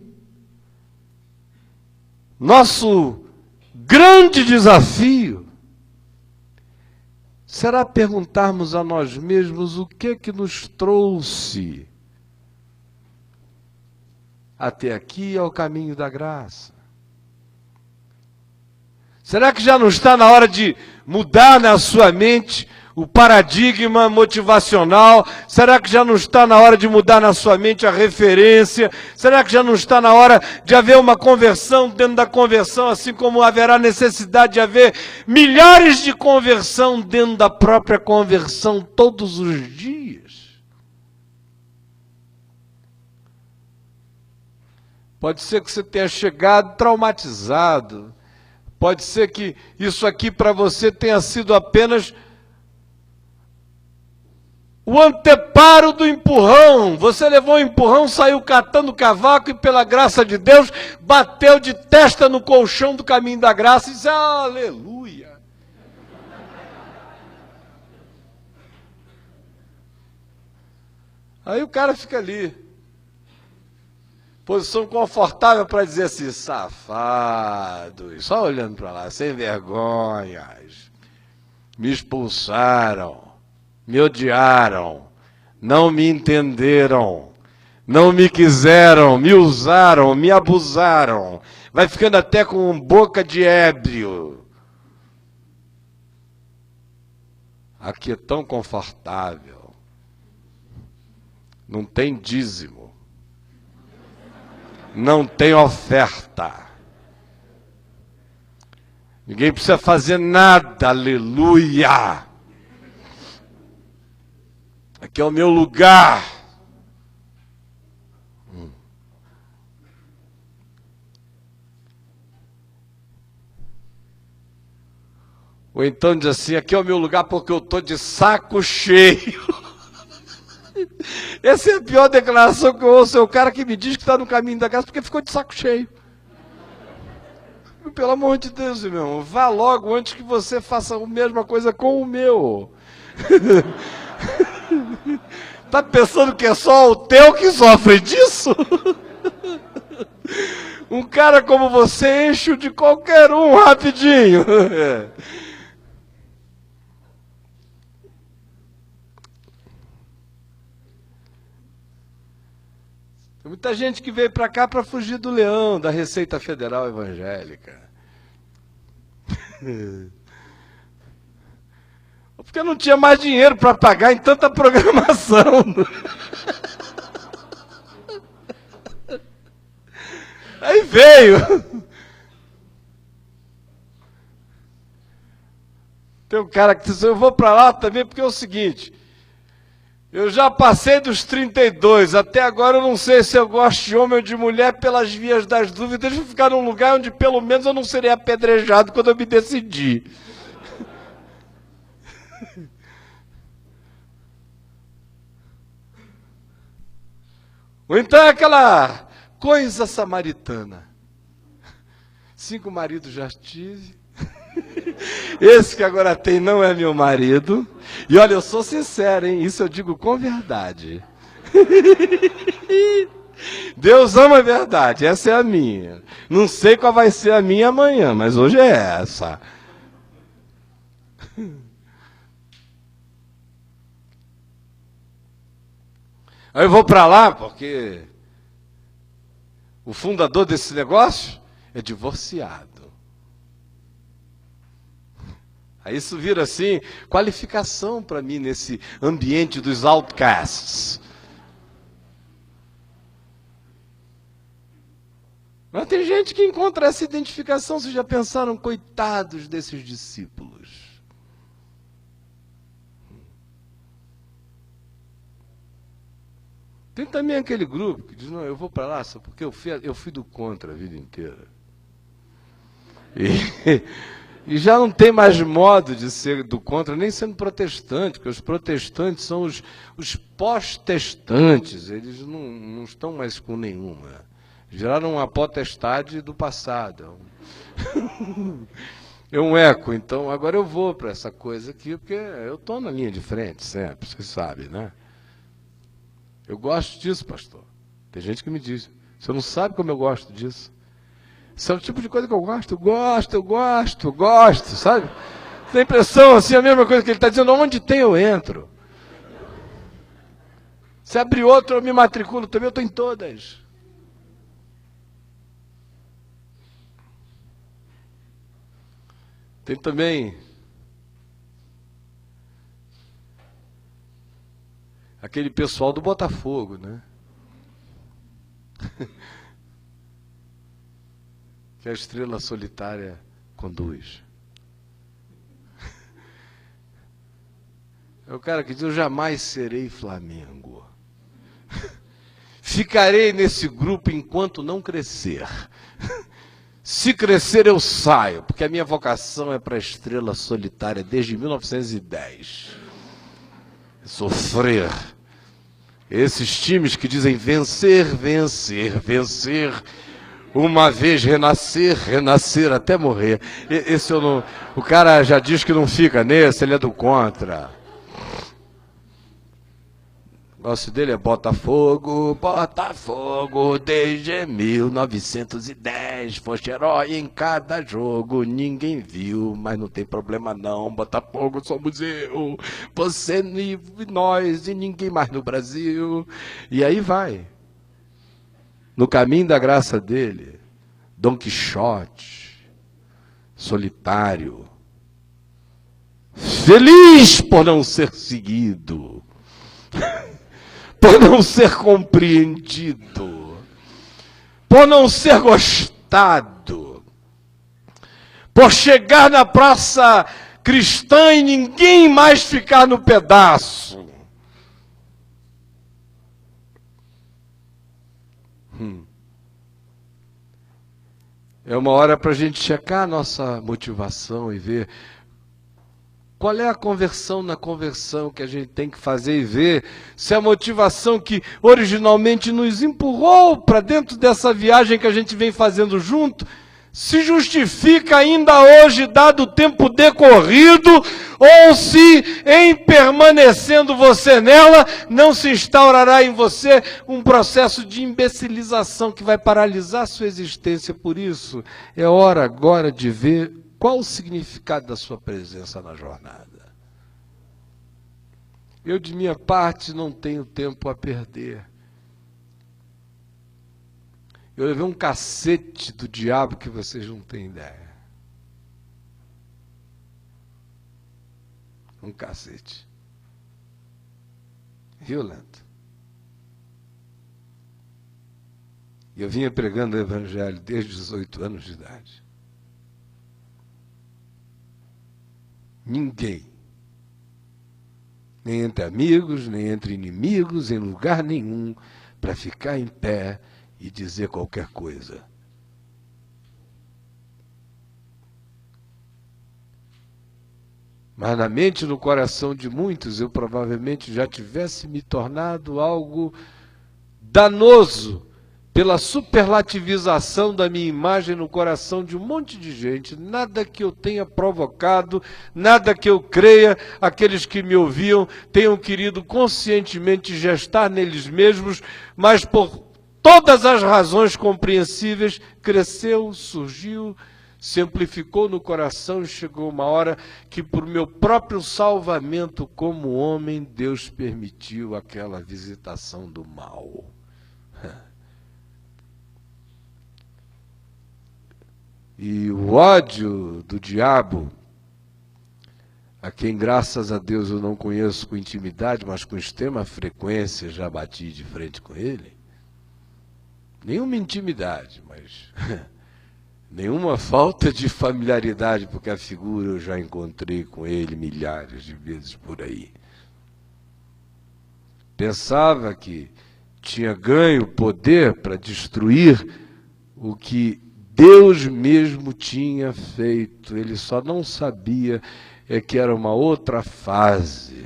nosso grande desafio será perguntarmos a nós mesmos o que é que nos trouxe até aqui ao caminho da graça. Será que já não está na hora de mudar na sua mente o paradigma motivacional? Será que já não está na hora de mudar na sua mente a referência? Será que já não está na hora de haver uma conversão dentro da conversão, assim como haverá necessidade de haver milhares de conversão dentro da própria conversão todos os dias? Pode ser que você tenha chegado traumatizado. Pode ser que isso aqui para você tenha sido apenas o anteparo do empurrão. Você levou um empurrão, saiu catando o cavaco e, pela graça de Deus, bateu de testa no colchão do caminho da graça e disse, aleluia. Aí o cara fica ali, posição confortável para dizer assim, safados, só olhando para lá, sem vergonhas, me expulsaram, me odiaram, não me entenderam, não me quiseram, me usaram, me abusaram, vai ficando até com boca de ébrio. Aqui é tão confortável. Não tem dízimo, não tem oferta, ninguém precisa fazer nada, aleluia. Aqui é o meu lugar. Ou então diz assim, aqui é o meu lugar porque eu estou de saco cheio. Essa é a pior declaração que eu ouço, é o cara que me diz que está no caminho da graça porque ficou de saco cheio. Pelo amor de Deus, irmão, vá logo antes que você faça a mesma coisa com o meu. Tá pensando que é só o teu que sofre disso? Um cara como você enche o de qualquer um rapidinho. Tem muita gente que veio para cá para fugir do leão, da Receita Federal Evangélica. Porque não tinha mais dinheiro para pagar em tanta programação. Aí veio. Tem um cara que diz, eu vou para lá também porque é o seguinte, eu já passei dos 32, até agora eu não sei se eu gosto de homem ou de mulher pelas vias das dúvidas, deixa eu ficar num lugar onde pelo menos eu não serei apedrejado quando eu me decidir. Ou então é aquela coisa samaritana. 5 maridos já tive. Esse que agora tem não é meu marido. E olha, eu sou sincero, hein? Isso eu digo com verdade. Deus ama a verdade, essa é a minha. Não sei qual vai ser a minha amanhã, mas hoje é essa. Aí eu vou para lá porque o fundador desse negócio é divorciado. Aí isso vira assim, qualificação para mim nesse ambiente dos outcasts. Mas tem gente que encontra essa identificação, vocês já pensaram, coitados desses discípulos. Tem também aquele grupo que diz, não, eu vou para lá só porque eu fui do contra a vida inteira. E já não tem mais modo de ser do contra, nem sendo protestante, porque os protestantes são os pós-testantes, eles não estão mais com nenhuma. Geraram uma potestade do passado. É um eco, então agora eu vou para essa coisa aqui, porque eu estou na linha de frente sempre, vocês sabem, né? Eu gosto disso, pastor. Tem gente que me diz, você não sabe como eu gosto disso. Isso é o tipo de coisa que eu gosto, sabe? Tem a impressão, assim, a mesma coisa que ele está dizendo, onde tem eu entro. Se abrir outro, eu me matriculo também, eu estou em todas. Tem também aquele pessoal do Botafogo, né? Que a estrela solitária conduz. É o cara que diz, eu jamais serei Flamengo. Ficarei nesse grupo enquanto não crescer. Se crescer, eu saio, porque a minha vocação é para a estrela solitária desde 1910. Sofrer. Esses times que dizem vencer, vencer, vencer, uma vez renascer, renascer até morrer. Esse eu não, o cara já diz que não fica nesse, ele é do contra. O negócio dele é Botafogo, Botafogo, desde 1910, foste herói em cada jogo, ninguém viu, mas não tem problema não, Botafogo somos eu, você e nós e ninguém mais no Brasil. E aí vai, no caminho da graça dele, Dom Quixote, solitário, feliz por não ser seguido, por não ser compreendido, por não ser gostado, por chegar na praça cristã e ninguém mais ficar no pedaço. É uma hora para a gente checar a nossa motivação e ver qual é a conversão na conversão que a gente tem que fazer e ver se a motivação que originalmente nos empurrou para dentro dessa viagem que a gente vem fazendo junto, se justifica ainda hoje, dado o tempo decorrido, ou se, em permanecendo você nela, não se instaurará em você um processo de imbecilização que vai paralisar sua existência. Por isso, é hora agora de ver qual o significado da sua presença na jornada? Eu, de minha parte, não tenho tempo a perder. Eu levei um cacete do diabo que vocês não têm ideia. Um cacete. Violento. E eu vinha pregando o Evangelho desde os 18 anos de idade. Ninguém, nem entre amigos, nem entre inimigos, em lugar nenhum, para ficar em pé e dizer qualquer coisa. Mas na mente e no coração de muitos, eu provavelmente já tivesse me tornado algo danoso, pela superlativização da minha imagem no coração de um monte de gente. Nada que eu tenha provocado, nada que eu creia, aqueles que me ouviam tenham querido conscientemente gestar neles mesmos, mas por todas as razões compreensíveis, cresceu, surgiu, se amplificou no coração e chegou uma hora que, por meu próprio salvamento como homem, Deus permitiu aquela visitação do mal. E o ódio do diabo, a quem graças a Deus eu não conheço com intimidade, mas com extrema frequência já bati de frente com ele, nenhuma intimidade, mas nenhuma falta de familiaridade, porque a figura eu já encontrei com ele milhares de vezes por aí. Pensava que tinha ganho poder para destruir o que Deus mesmo tinha feito. Ele só não sabia que era uma outra fase.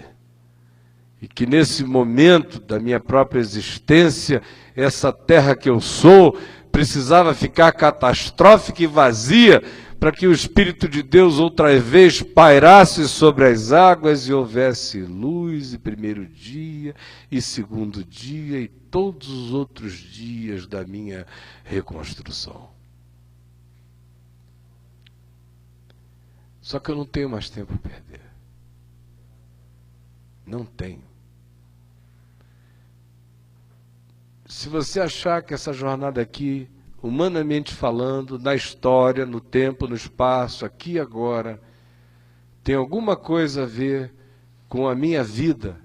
E que nesse momento da minha própria existência, essa terra que eu sou precisava ficar catastrófica e vazia para que o Espírito de Deus outra vez pairasse sobre as águas e houvesse luz, e primeiro dia, e segundo dia, e todos os outros dias da minha reconstrução. Só que eu não tenho mais tempo a perder. Não tenho. Se você achar que essa jornada aqui, humanamente falando, na história, no tempo, no espaço, aqui e agora, tem alguma coisa a ver com a minha vida,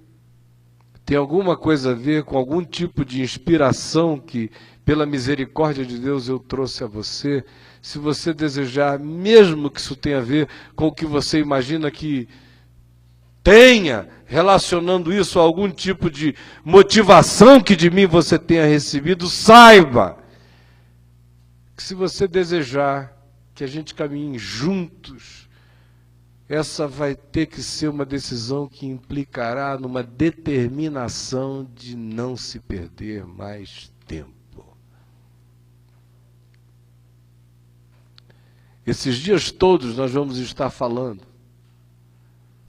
tem alguma coisa a ver com algum tipo de inspiração que, pela misericórdia de Deus, eu trouxe a você, se você desejar, mesmo que isso tenha a ver com o que você imagina que tenha, relacionando isso a algum tipo de motivação que de mim você tenha recebido, saiba que se você desejar que a gente caminhe juntos, essa vai ter que ser uma decisão que implicará numa determinação de não se perder mais tempo. Esses dias todos nós vamos estar falando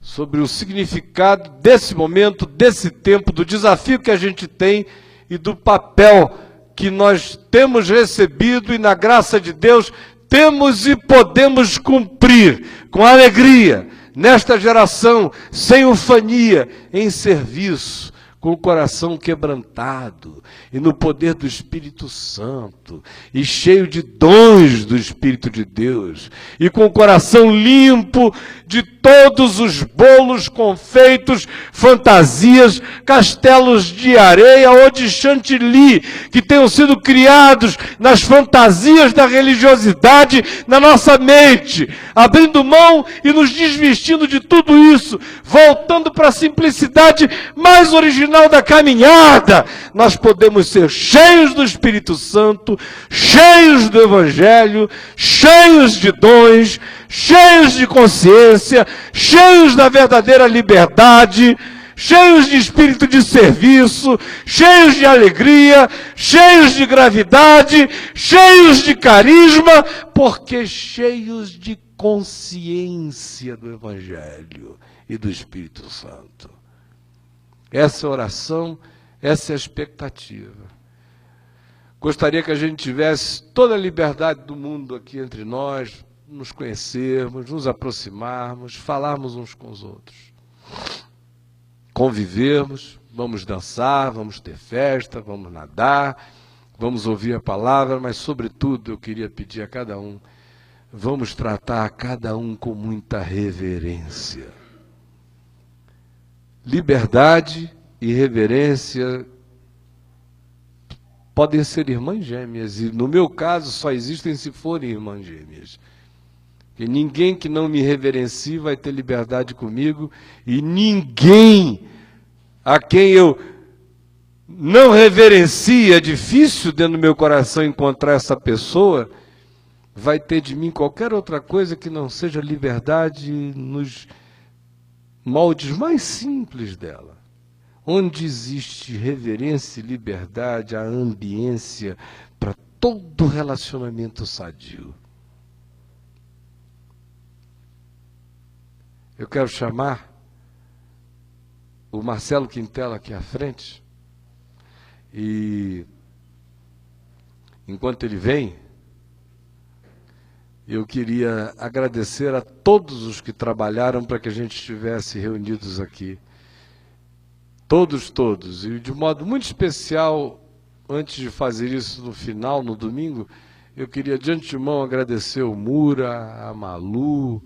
sobre o significado desse momento, desse tempo, do desafio que a gente tem e do papel que nós temos recebido e, na graça de Deus, temos e podemos cumprir com alegria, nesta geração, sem ufania, em serviço, com o coração quebrantado e no poder do Espírito Santo, e cheio de dons do Espírito de Deus, e com o coração limpo de todos os bolos, confeitos, fantasias, castelos de areia ou de chantilly, que tenham sido criados nas fantasias da religiosidade na nossa mente, abrindo mão e nos desvestindo de tudo isso, voltando para a simplicidade mais original da caminhada. Nós podemos ser cheios do Espírito Santo, cheios do Evangelho, cheios de dons, cheios de consciência, cheios da verdadeira liberdade, cheios de espírito de serviço, cheios de alegria, cheios de gravidade, cheios de carisma, porque cheios de consciência do Evangelho e do Espírito Santo. Essa é a oração, essa é a expectativa. Gostaria que a gente tivesse toda a liberdade do mundo aqui entre nós, nos conhecermos, nos aproximarmos, falarmos uns com os outros. Convivermos, vamos dançar, vamos ter festa, vamos nadar, vamos ouvir a palavra, mas, sobretudo, eu queria pedir a cada um, vamos tratar a cada um com muita reverência. Liberdade e reverência podem ser irmãs gêmeas, e no meu caso só existem se forem irmãs gêmeas. Porque ninguém que não me reverencie vai ter liberdade comigo, e ninguém a quem eu não reverencie, é difícil dentro do meu coração encontrar essa pessoa, vai ter de mim qualquer outra coisa que não seja liberdade nos moldes mais simples dela. Onde existe reverência e liberdade, a ambiência para todo relacionamento sadio. Eu quero chamar o Marcelo Quintela aqui à frente, e enquanto ele vem, eu queria agradecer a todos os que trabalharam para que a gente estivesse reunidos aqui. Todos. E de modo muito especial, antes de fazer isso no final, no domingo, eu queria de antemão agradecer o Mura, a Malu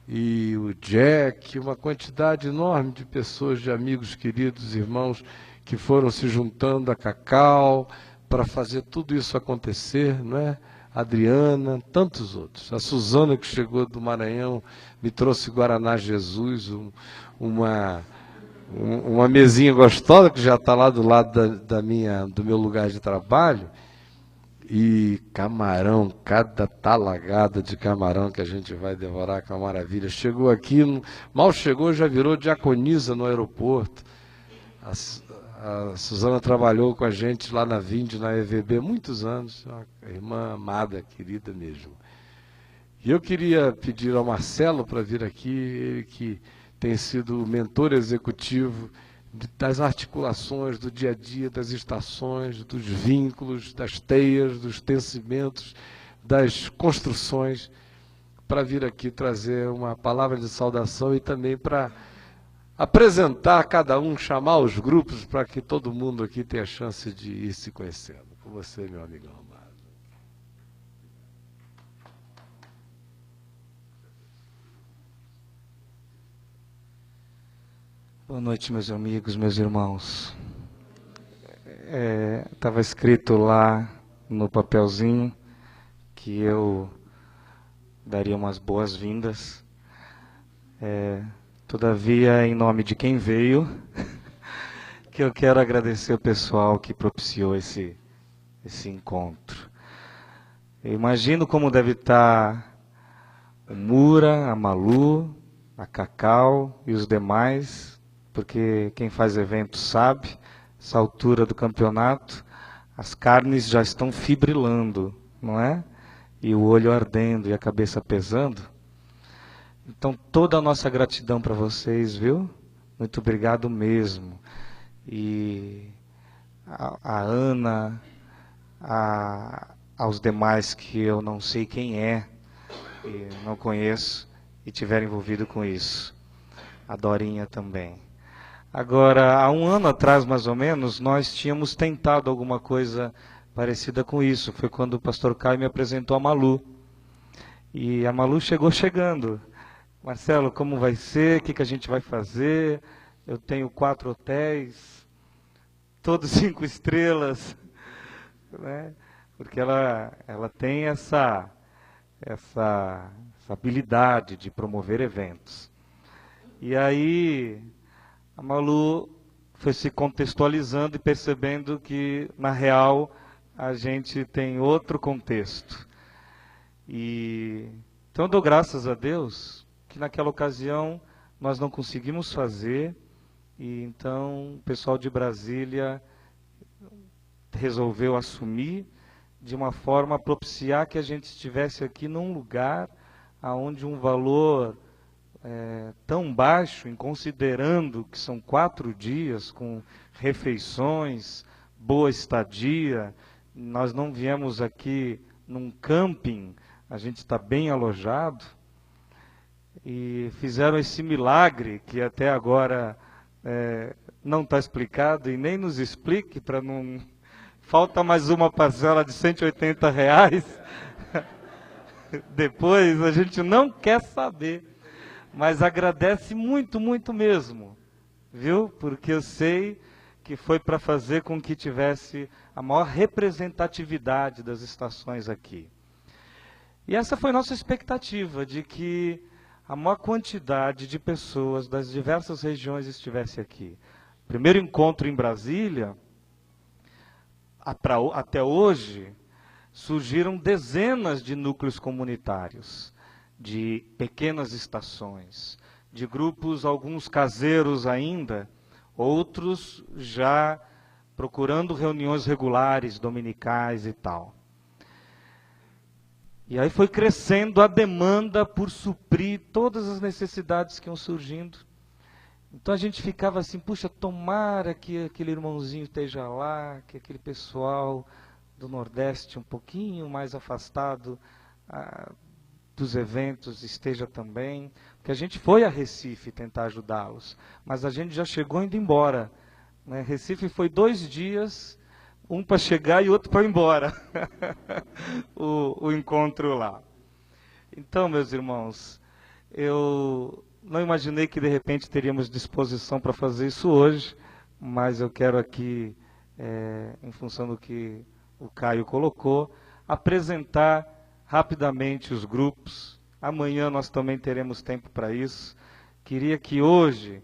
e o Jack, uma quantidade enorme de pessoas, de amigos queridos, irmãos, que foram se juntando a Cacau para fazer tudo isso acontecer, não é? Adriana, tantos outros. A Suzana, que chegou do Maranhão, me trouxe Guaraná Jesus, uma mesinha gostosa, que já está lá do lado do meu lugar de trabalho, e camarão, cada talagada de camarão que a gente vai devorar, com a maravilha. Chegou aqui, mal chegou, já virou diaconisa no aeroporto. A Suzana trabalhou com a gente lá na Vind, na EVB, muitos anos, uma irmã amada, querida mesmo. E eu queria pedir ao Marcelo para vir aqui, ele que tem sido o mentor executivo das articulações do dia a dia, das estações, dos vínculos, das teias, dos tecimentos, das construções, para vir aqui trazer uma palavra de saudação e também para apresentar cada um, chamar os grupos para que todo mundo aqui tenha a chance de ir se conhecendo. Com você, meu amigão amado.
Boa noite, meus amigos, meus irmãos. Estava escrito lá no papelzinho que eu daria umas boas-vindas. Todavia, em nome de quem veio, que eu quero agradecer o pessoal que propiciou esse encontro. Eu imagino como deve estar o Mura, a Malu, a Cacau e os demais, porque quem faz evento sabe, essa altura do campeonato, as carnes já estão fibrilando, não é? E o olho ardendo e a cabeça pesando. Então, toda a nossa gratidão para vocês, viu? Muito obrigado mesmo. E a Ana, aos demais que eu não sei quem é, e não conheço, e tiveram envolvido com isso. A Dorinha também. Agora, há um ano atrás, mais ou menos, nós tínhamos tentado alguma coisa parecida com isso. Foi quando o pastor Caio me apresentou a Malu. E a Malu chegou chegando. Marcelo, como vai ser? O que a gente vai fazer? Eu tenho 4 hotéis, todos 5 estrelas, né? Porque ela tem essa habilidade de promover eventos. E aí a Malu foi se contextualizando e percebendo que, na real, a gente tem outro contexto. Então eu dou graças a Deus que naquela ocasião nós não conseguimos fazer, e então o pessoal de Brasília resolveu assumir de uma forma a propiciar que a gente estivesse aqui num lugar onde um valor tão baixo, em considerando que são 4 dias com refeições, boa estadia, nós não viemos aqui num camping, a gente está bem alojado, e fizeram esse milagre que até agora não está explicado e nem nos explique para não... Falta mais uma parcela de R$180. Depois a gente não quer saber, mas agradece muito, muito mesmo, viu? Porque eu sei que foi para fazer com que tivesse a maior representatividade das estações aqui. E essa foi nossa expectativa, de que a maior quantidade de pessoas das diversas regiões estivesse aqui. Primeiro encontro em Brasília, até hoje, surgiram dezenas de núcleos comunitários, de pequenas estações, de grupos, alguns caseiros ainda, outros já procurando reuniões regulares, dominicais e tal. E aí foi crescendo a demanda por suprir todas as necessidades que iam surgindo. Então a gente ficava assim, puxa, tomara que aquele irmãozinho esteja lá, que aquele pessoal do Nordeste um pouquinho mais afastado dos eventos esteja também. Porque a gente foi a Recife tentar ajudá-los, mas a gente já chegou indo embora, né? Recife foi 2 dias, um para chegar e outro para ir embora, o encontro lá. Então, meus irmãos, eu não imaginei que de repente teríamos disposição para fazer isso hoje, mas eu quero aqui, em função do que o Caio colocou, apresentar rapidamente os grupos. Amanhã nós também teremos tempo para isso. Queria que hoje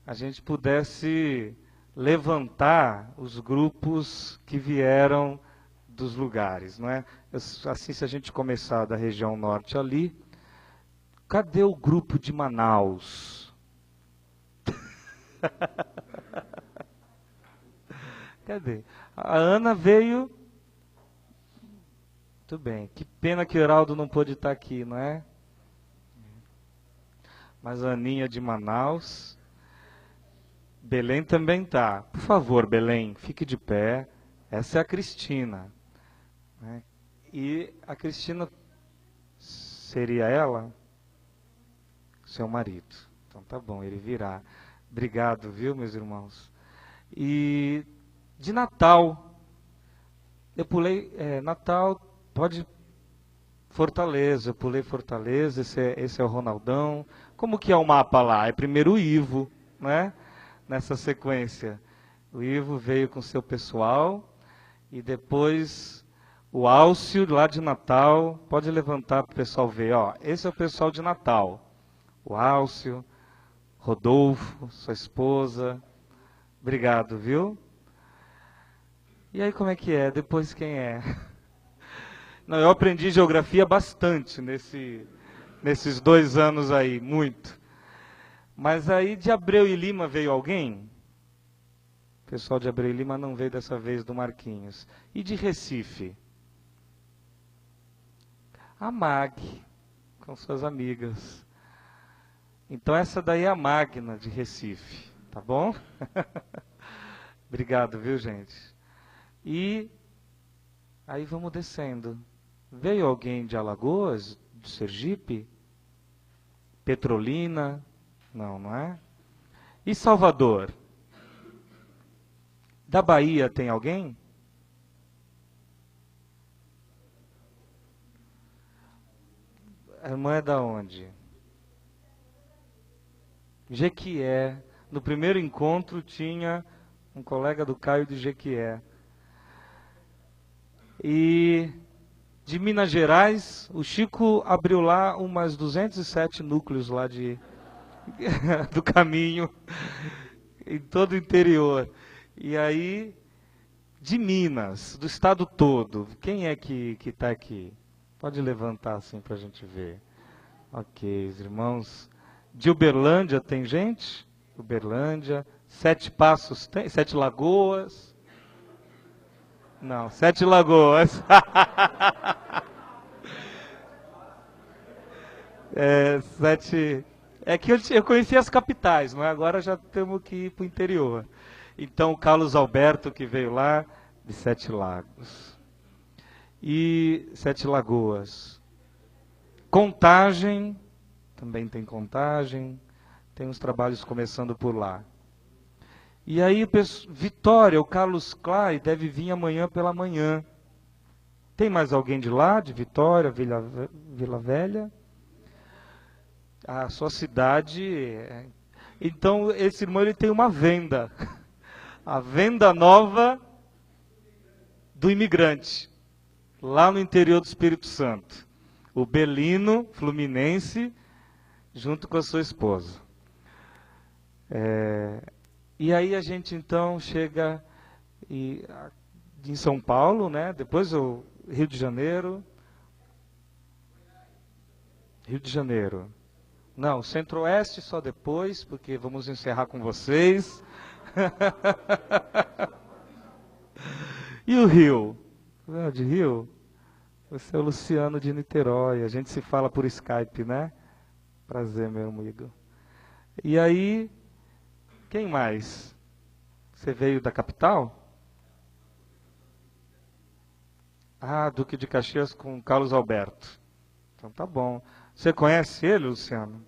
a gente pudesse levantar os grupos que vieram dos lugares, não é? Assim, se a gente começar da região norte ali, cadê o grupo de Manaus? Cadê? A Ana veio. Muito bem. Que pena que o Heraldo não pôde estar aqui, não é? Mas a Aninha de Manaus. Belém também está. Por favor, Belém, fique de pé. Essa é a Cristina, né? E a Cristina seria ela? Seu marido. Então tá bom, ele virá. Obrigado, viu, meus irmãos? E de Natal, eu pulei Natal, pode Fortaleza, eu pulei Fortaleza, esse é o Ronaldão. Como que é o mapa lá? É primeiro o Ivo, né? Nessa sequência. O Ivo veio com seu pessoal e depois o Álcio lá de Natal. Pode levantar para o pessoal ver. Ó, esse é o pessoal de Natal. O Álcio, Rodolfo, sua esposa. Obrigado, viu? E aí como é que é? Depois quem é? Não, eu aprendi geografia bastante nesses 2 anos aí, muito. Mas aí de Abreu e Lima veio alguém? O pessoal de Abreu e Lima não veio dessa vez do Marquinhos. E de Recife? A Mag, com suas amigas. Então essa daí é a Magna de Recife, tá bom? Obrigado, viu, gente? E aí vamos descendo. Veio alguém de Alagoas, de Sergipe? Petrolina? Não, não é? E Salvador? Da Bahia tem alguém? A irmã é da onde? Jequié. No primeiro encontro tinha um colega do Caio de Jequié. E de Minas Gerais, o Chico abriu lá umas 207 núcleos lá do caminho, em todo o interior. E aí, de Minas, do estado todo, quem é que está aqui? Pode levantar assim para a gente ver. Ok, os irmãos. De Uberlândia tem gente? Uberlândia. Sete Passos tem? Sete Lagoas? Não, Sete Lagoas. É que eu conheci as capitais, mas agora já temos que ir para o interior. Então, o Carlos Alberto, que veio lá, de Sete Lagos. E Sete Lagoas. Contagem, também tem Contagem. Tem uns trabalhos começando por lá. E aí, Vitória, o Carlos Clay deve vir amanhã pela manhã. Tem mais alguém de lá, de Vitória, Vila Velha? A sua cidade. Então, esse irmão ele tem uma venda. A venda nova do imigrante. Lá no interior do Espírito Santo. O Belino, fluminense, junto com a sua esposa. E aí a gente então chega em São Paulo, né? Depois o Rio de Janeiro. Rio de Janeiro. Não, Centro-Oeste só depois, porque vamos encerrar com vocês. E o Rio? De Rio? Você é o Luciano de Niterói. A gente se fala por Skype, né? Prazer, meu amigo. E aí, quem mais? Você veio da capital? Ah, Duque de Caxias com Carlos Alberto. Então tá bom. Você conhece ele, Luciano?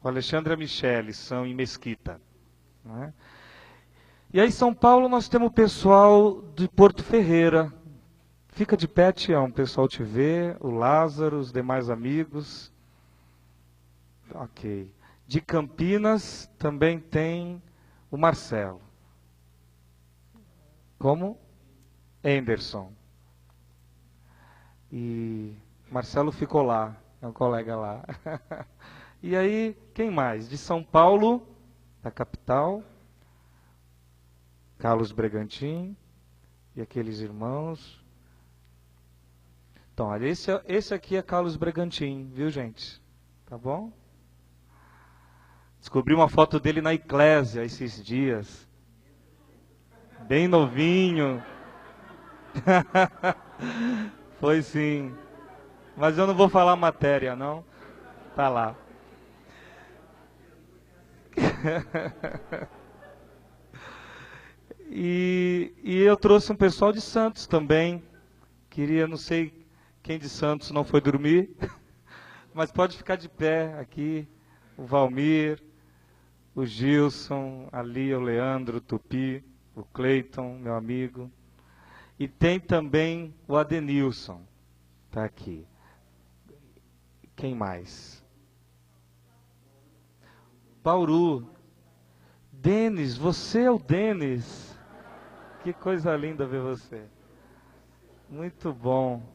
O Alexandre e a Michele são em Mesquita. Né? E aí em São Paulo nós temos o pessoal de Porto Ferreira. Fica de pé, Tião, o pessoal te vê, o Lázaro, os demais amigos. Ok. De Campinas também tem o Marcelo. Como? Anderson. E Marcelo ficou lá, é um colega lá. E aí, quem mais? De São Paulo, da capital, Carlos Bregantin e aqueles irmãos. Então, olha, esse aqui é Carlos Bregantin, viu, gente? Tá bom? Descobri uma foto dele na Eclésia esses dias. Bem novinho. Foi sim. Mas eu não vou falar matéria, não. Tá lá. E eu trouxe um pessoal de Santos também. Queria, não sei quem de Santos não foi dormir, mas pode ficar de pé aqui. O Valmir, o Gilson, ali o Leandro, o Tupi, o Cleiton, meu amigo. E tem também o Adenilson, está aqui. Quem mais? Bauru. Denis, você é o Denis. Que coisa linda ver você. Muito bom.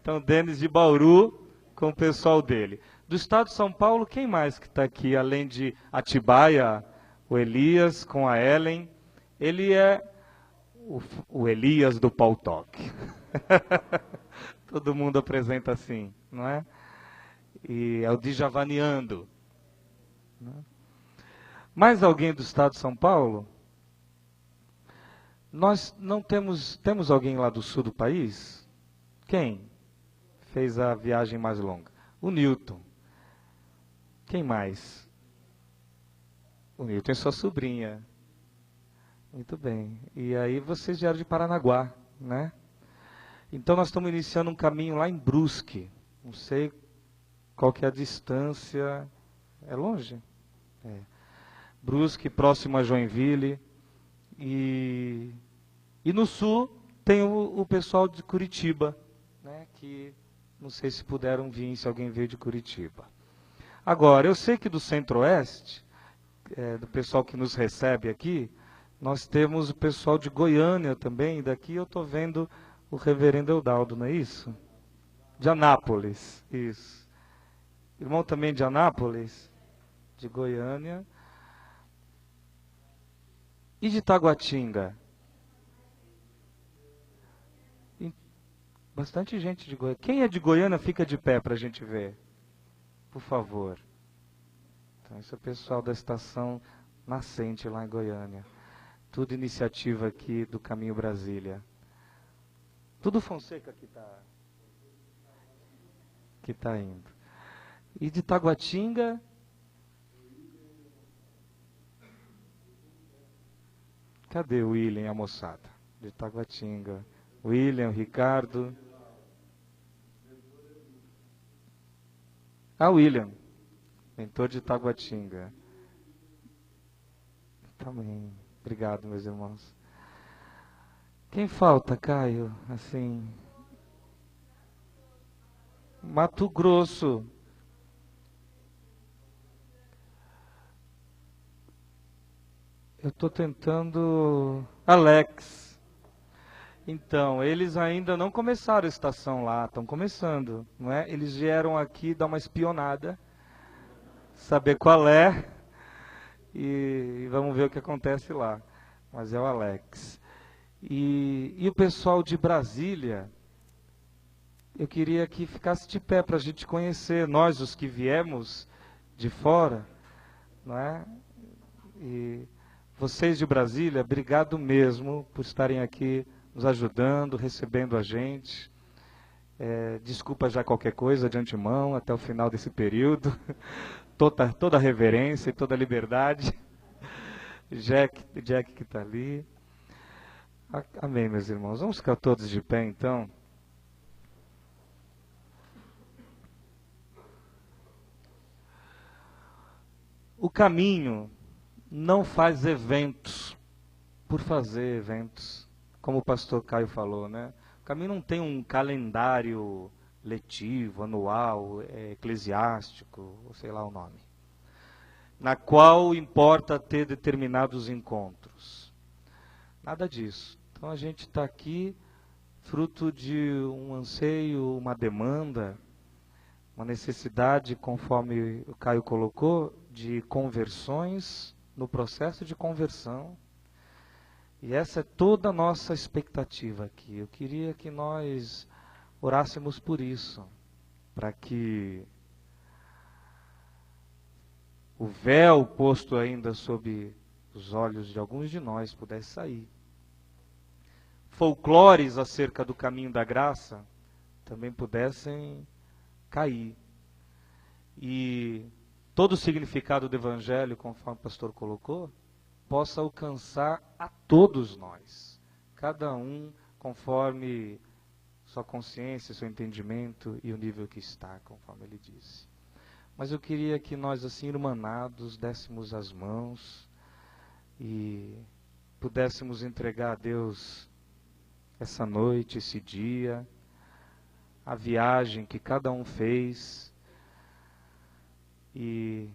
Então, Denis de Bauru com o pessoal dele. Do estado de São Paulo, quem mais que está aqui, além de Atibaia, o Elias com a Ellen? Ele é o Elias do Pau Toque. Todo mundo apresenta assim, não é? E é o Djavaneando. Mais alguém do estado de São Paulo? Nós não temos alguém lá do sul do país? Quem fez a viagem mais longa? O Newton. Quem mais? O Newton é sua sobrinha. Muito bem. E aí vocês vieram de Paranaguá, né? Então nós estamos iniciando um caminho lá em Brusque. Não sei qual que é a distância. É longe? É. Brusque, próximo a Joinville. E no sul tem o pessoal de Curitiba, né? Que não sei se puderam vir, se alguém veio de Curitiba. Agora, eu sei que do Centro-Oeste, do pessoal que nos recebe aqui, nós temos o pessoal de Goiânia também. Daqui eu estou vendo o reverendo Eudaldo, não é isso? De Anápolis, isso. Irmão também de Anápolis, de Goiânia. E de Taguatinga? Bastante gente de Goiânia. Quem é de Goiânia fica de pé para a gente ver. Por favor. Então, esse é o pessoal da estação Nascente lá em Goiânia. Tudo iniciativa aqui do Caminho Brasília. Tudo Fonseca que tá indo. E de Taguatinga? Cadê o William e a moçada? De Taguatinga. William, Ricardo. Ah, William. Mentor de Taguatinga. Também. Obrigado, meus irmãos. Quem falta, Caio? Assim. Mato Grosso. Eu estou tentando. Alex. Então, eles ainda não começaram a estação lá, estão começando, não é? Eles vieram aqui dar uma espionada, saber qual é, e vamos ver o que acontece lá. Mas é o Alex. E o pessoal de Brasília, eu queria que ficasse de pé para a gente conhecer, nós os que viemos de fora, não é? E vocês de Brasília, obrigado mesmo por estarem aqui nos ajudando, recebendo a gente. Desculpa já qualquer coisa de antemão, até o final desse período. Toda a reverência e toda a liberdade. Jack que está ali. Amém, meus irmãos. Vamos ficar todos de pé, então. O caminho não faz eventos por fazer eventos, como o pastor Caio falou, né? O caminho não tem um calendário letivo, anual, eclesiástico, ou sei lá o nome, na qual importa ter determinados encontros. Nada disso. Então a gente está aqui fruto de um anseio, uma demanda, uma necessidade, conforme o Caio colocou, de conversões no processo de conversão. E essa é toda a nossa expectativa aqui. Eu queria que nós orássemos por isso, para que o véu posto ainda sob os olhos de alguns de nós pudesse sair. Folclores acerca do caminho da graça também pudessem cair. E todo o significado do Evangelho, conforme o pastor colocou, possa alcançar a todos nós. Cada um conforme sua consciência, seu entendimento e o nível que está, conforme ele disse. Mas eu queria que nós, assim, irmanados, dessemos as mãos e pudéssemos entregar a Deus essa noite, esse dia, a viagem que cada um fez. E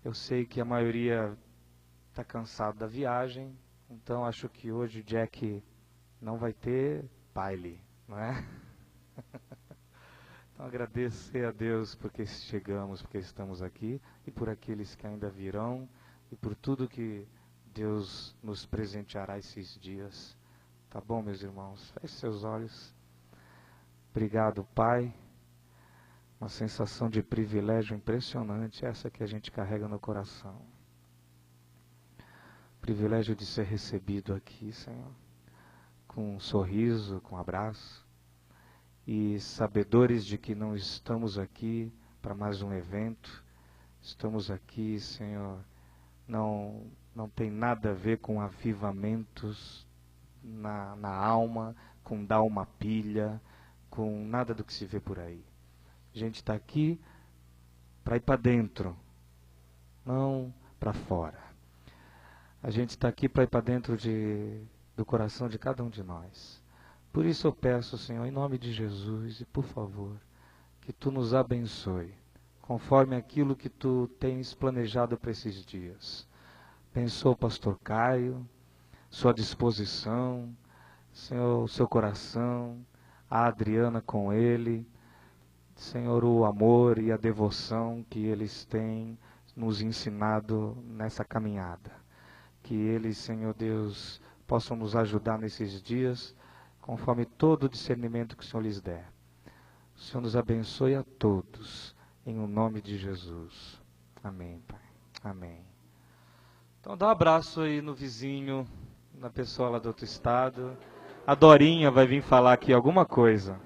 eu sei que a maioria está cansado da viagem, então acho que hoje o Jack não vai ter baile, não é? Então agradecer a Deus porque chegamos, porque estamos aqui, e por aqueles que ainda virão, e por tudo que Deus nos presenteará esses dias. Tá bom, meus irmãos? Feche seus olhos. Obrigado, Pai. Uma sensação de privilégio impressionante, essa que a gente carrega no coração. Privilégio de ser recebido aqui, Senhor, com um sorriso, com um abraço, e sabedores de que não estamos aqui para mais um evento, estamos aqui, Senhor, não tem nada a ver com avivamentos na alma, com dar uma pilha, com nada do que se vê por aí. A gente está aqui para ir para dentro, não para fora. A gente está aqui para ir para dentro do coração de cada um de nós. Por isso eu peço, Senhor, em nome de Jesus, e por favor, que Tu nos abençoe, conforme aquilo que Tu tens planejado para esses dias. Abençoa o pastor Caio, sua disposição, Senhor, o seu coração, a Adriana com ele, Senhor, o amor e a devoção que eles têm nos ensinado nessa caminhada. Que eles, Senhor Deus, possam nos ajudar nesses dias, conforme todo o discernimento que o Senhor lhes der. O Senhor nos abençoe a todos, em o nome de Jesus. Amém, Pai. Amém. Então dá um abraço aí no vizinho, na pessoa lá do outro estado. A Dorinha vai vir falar aqui alguma coisa.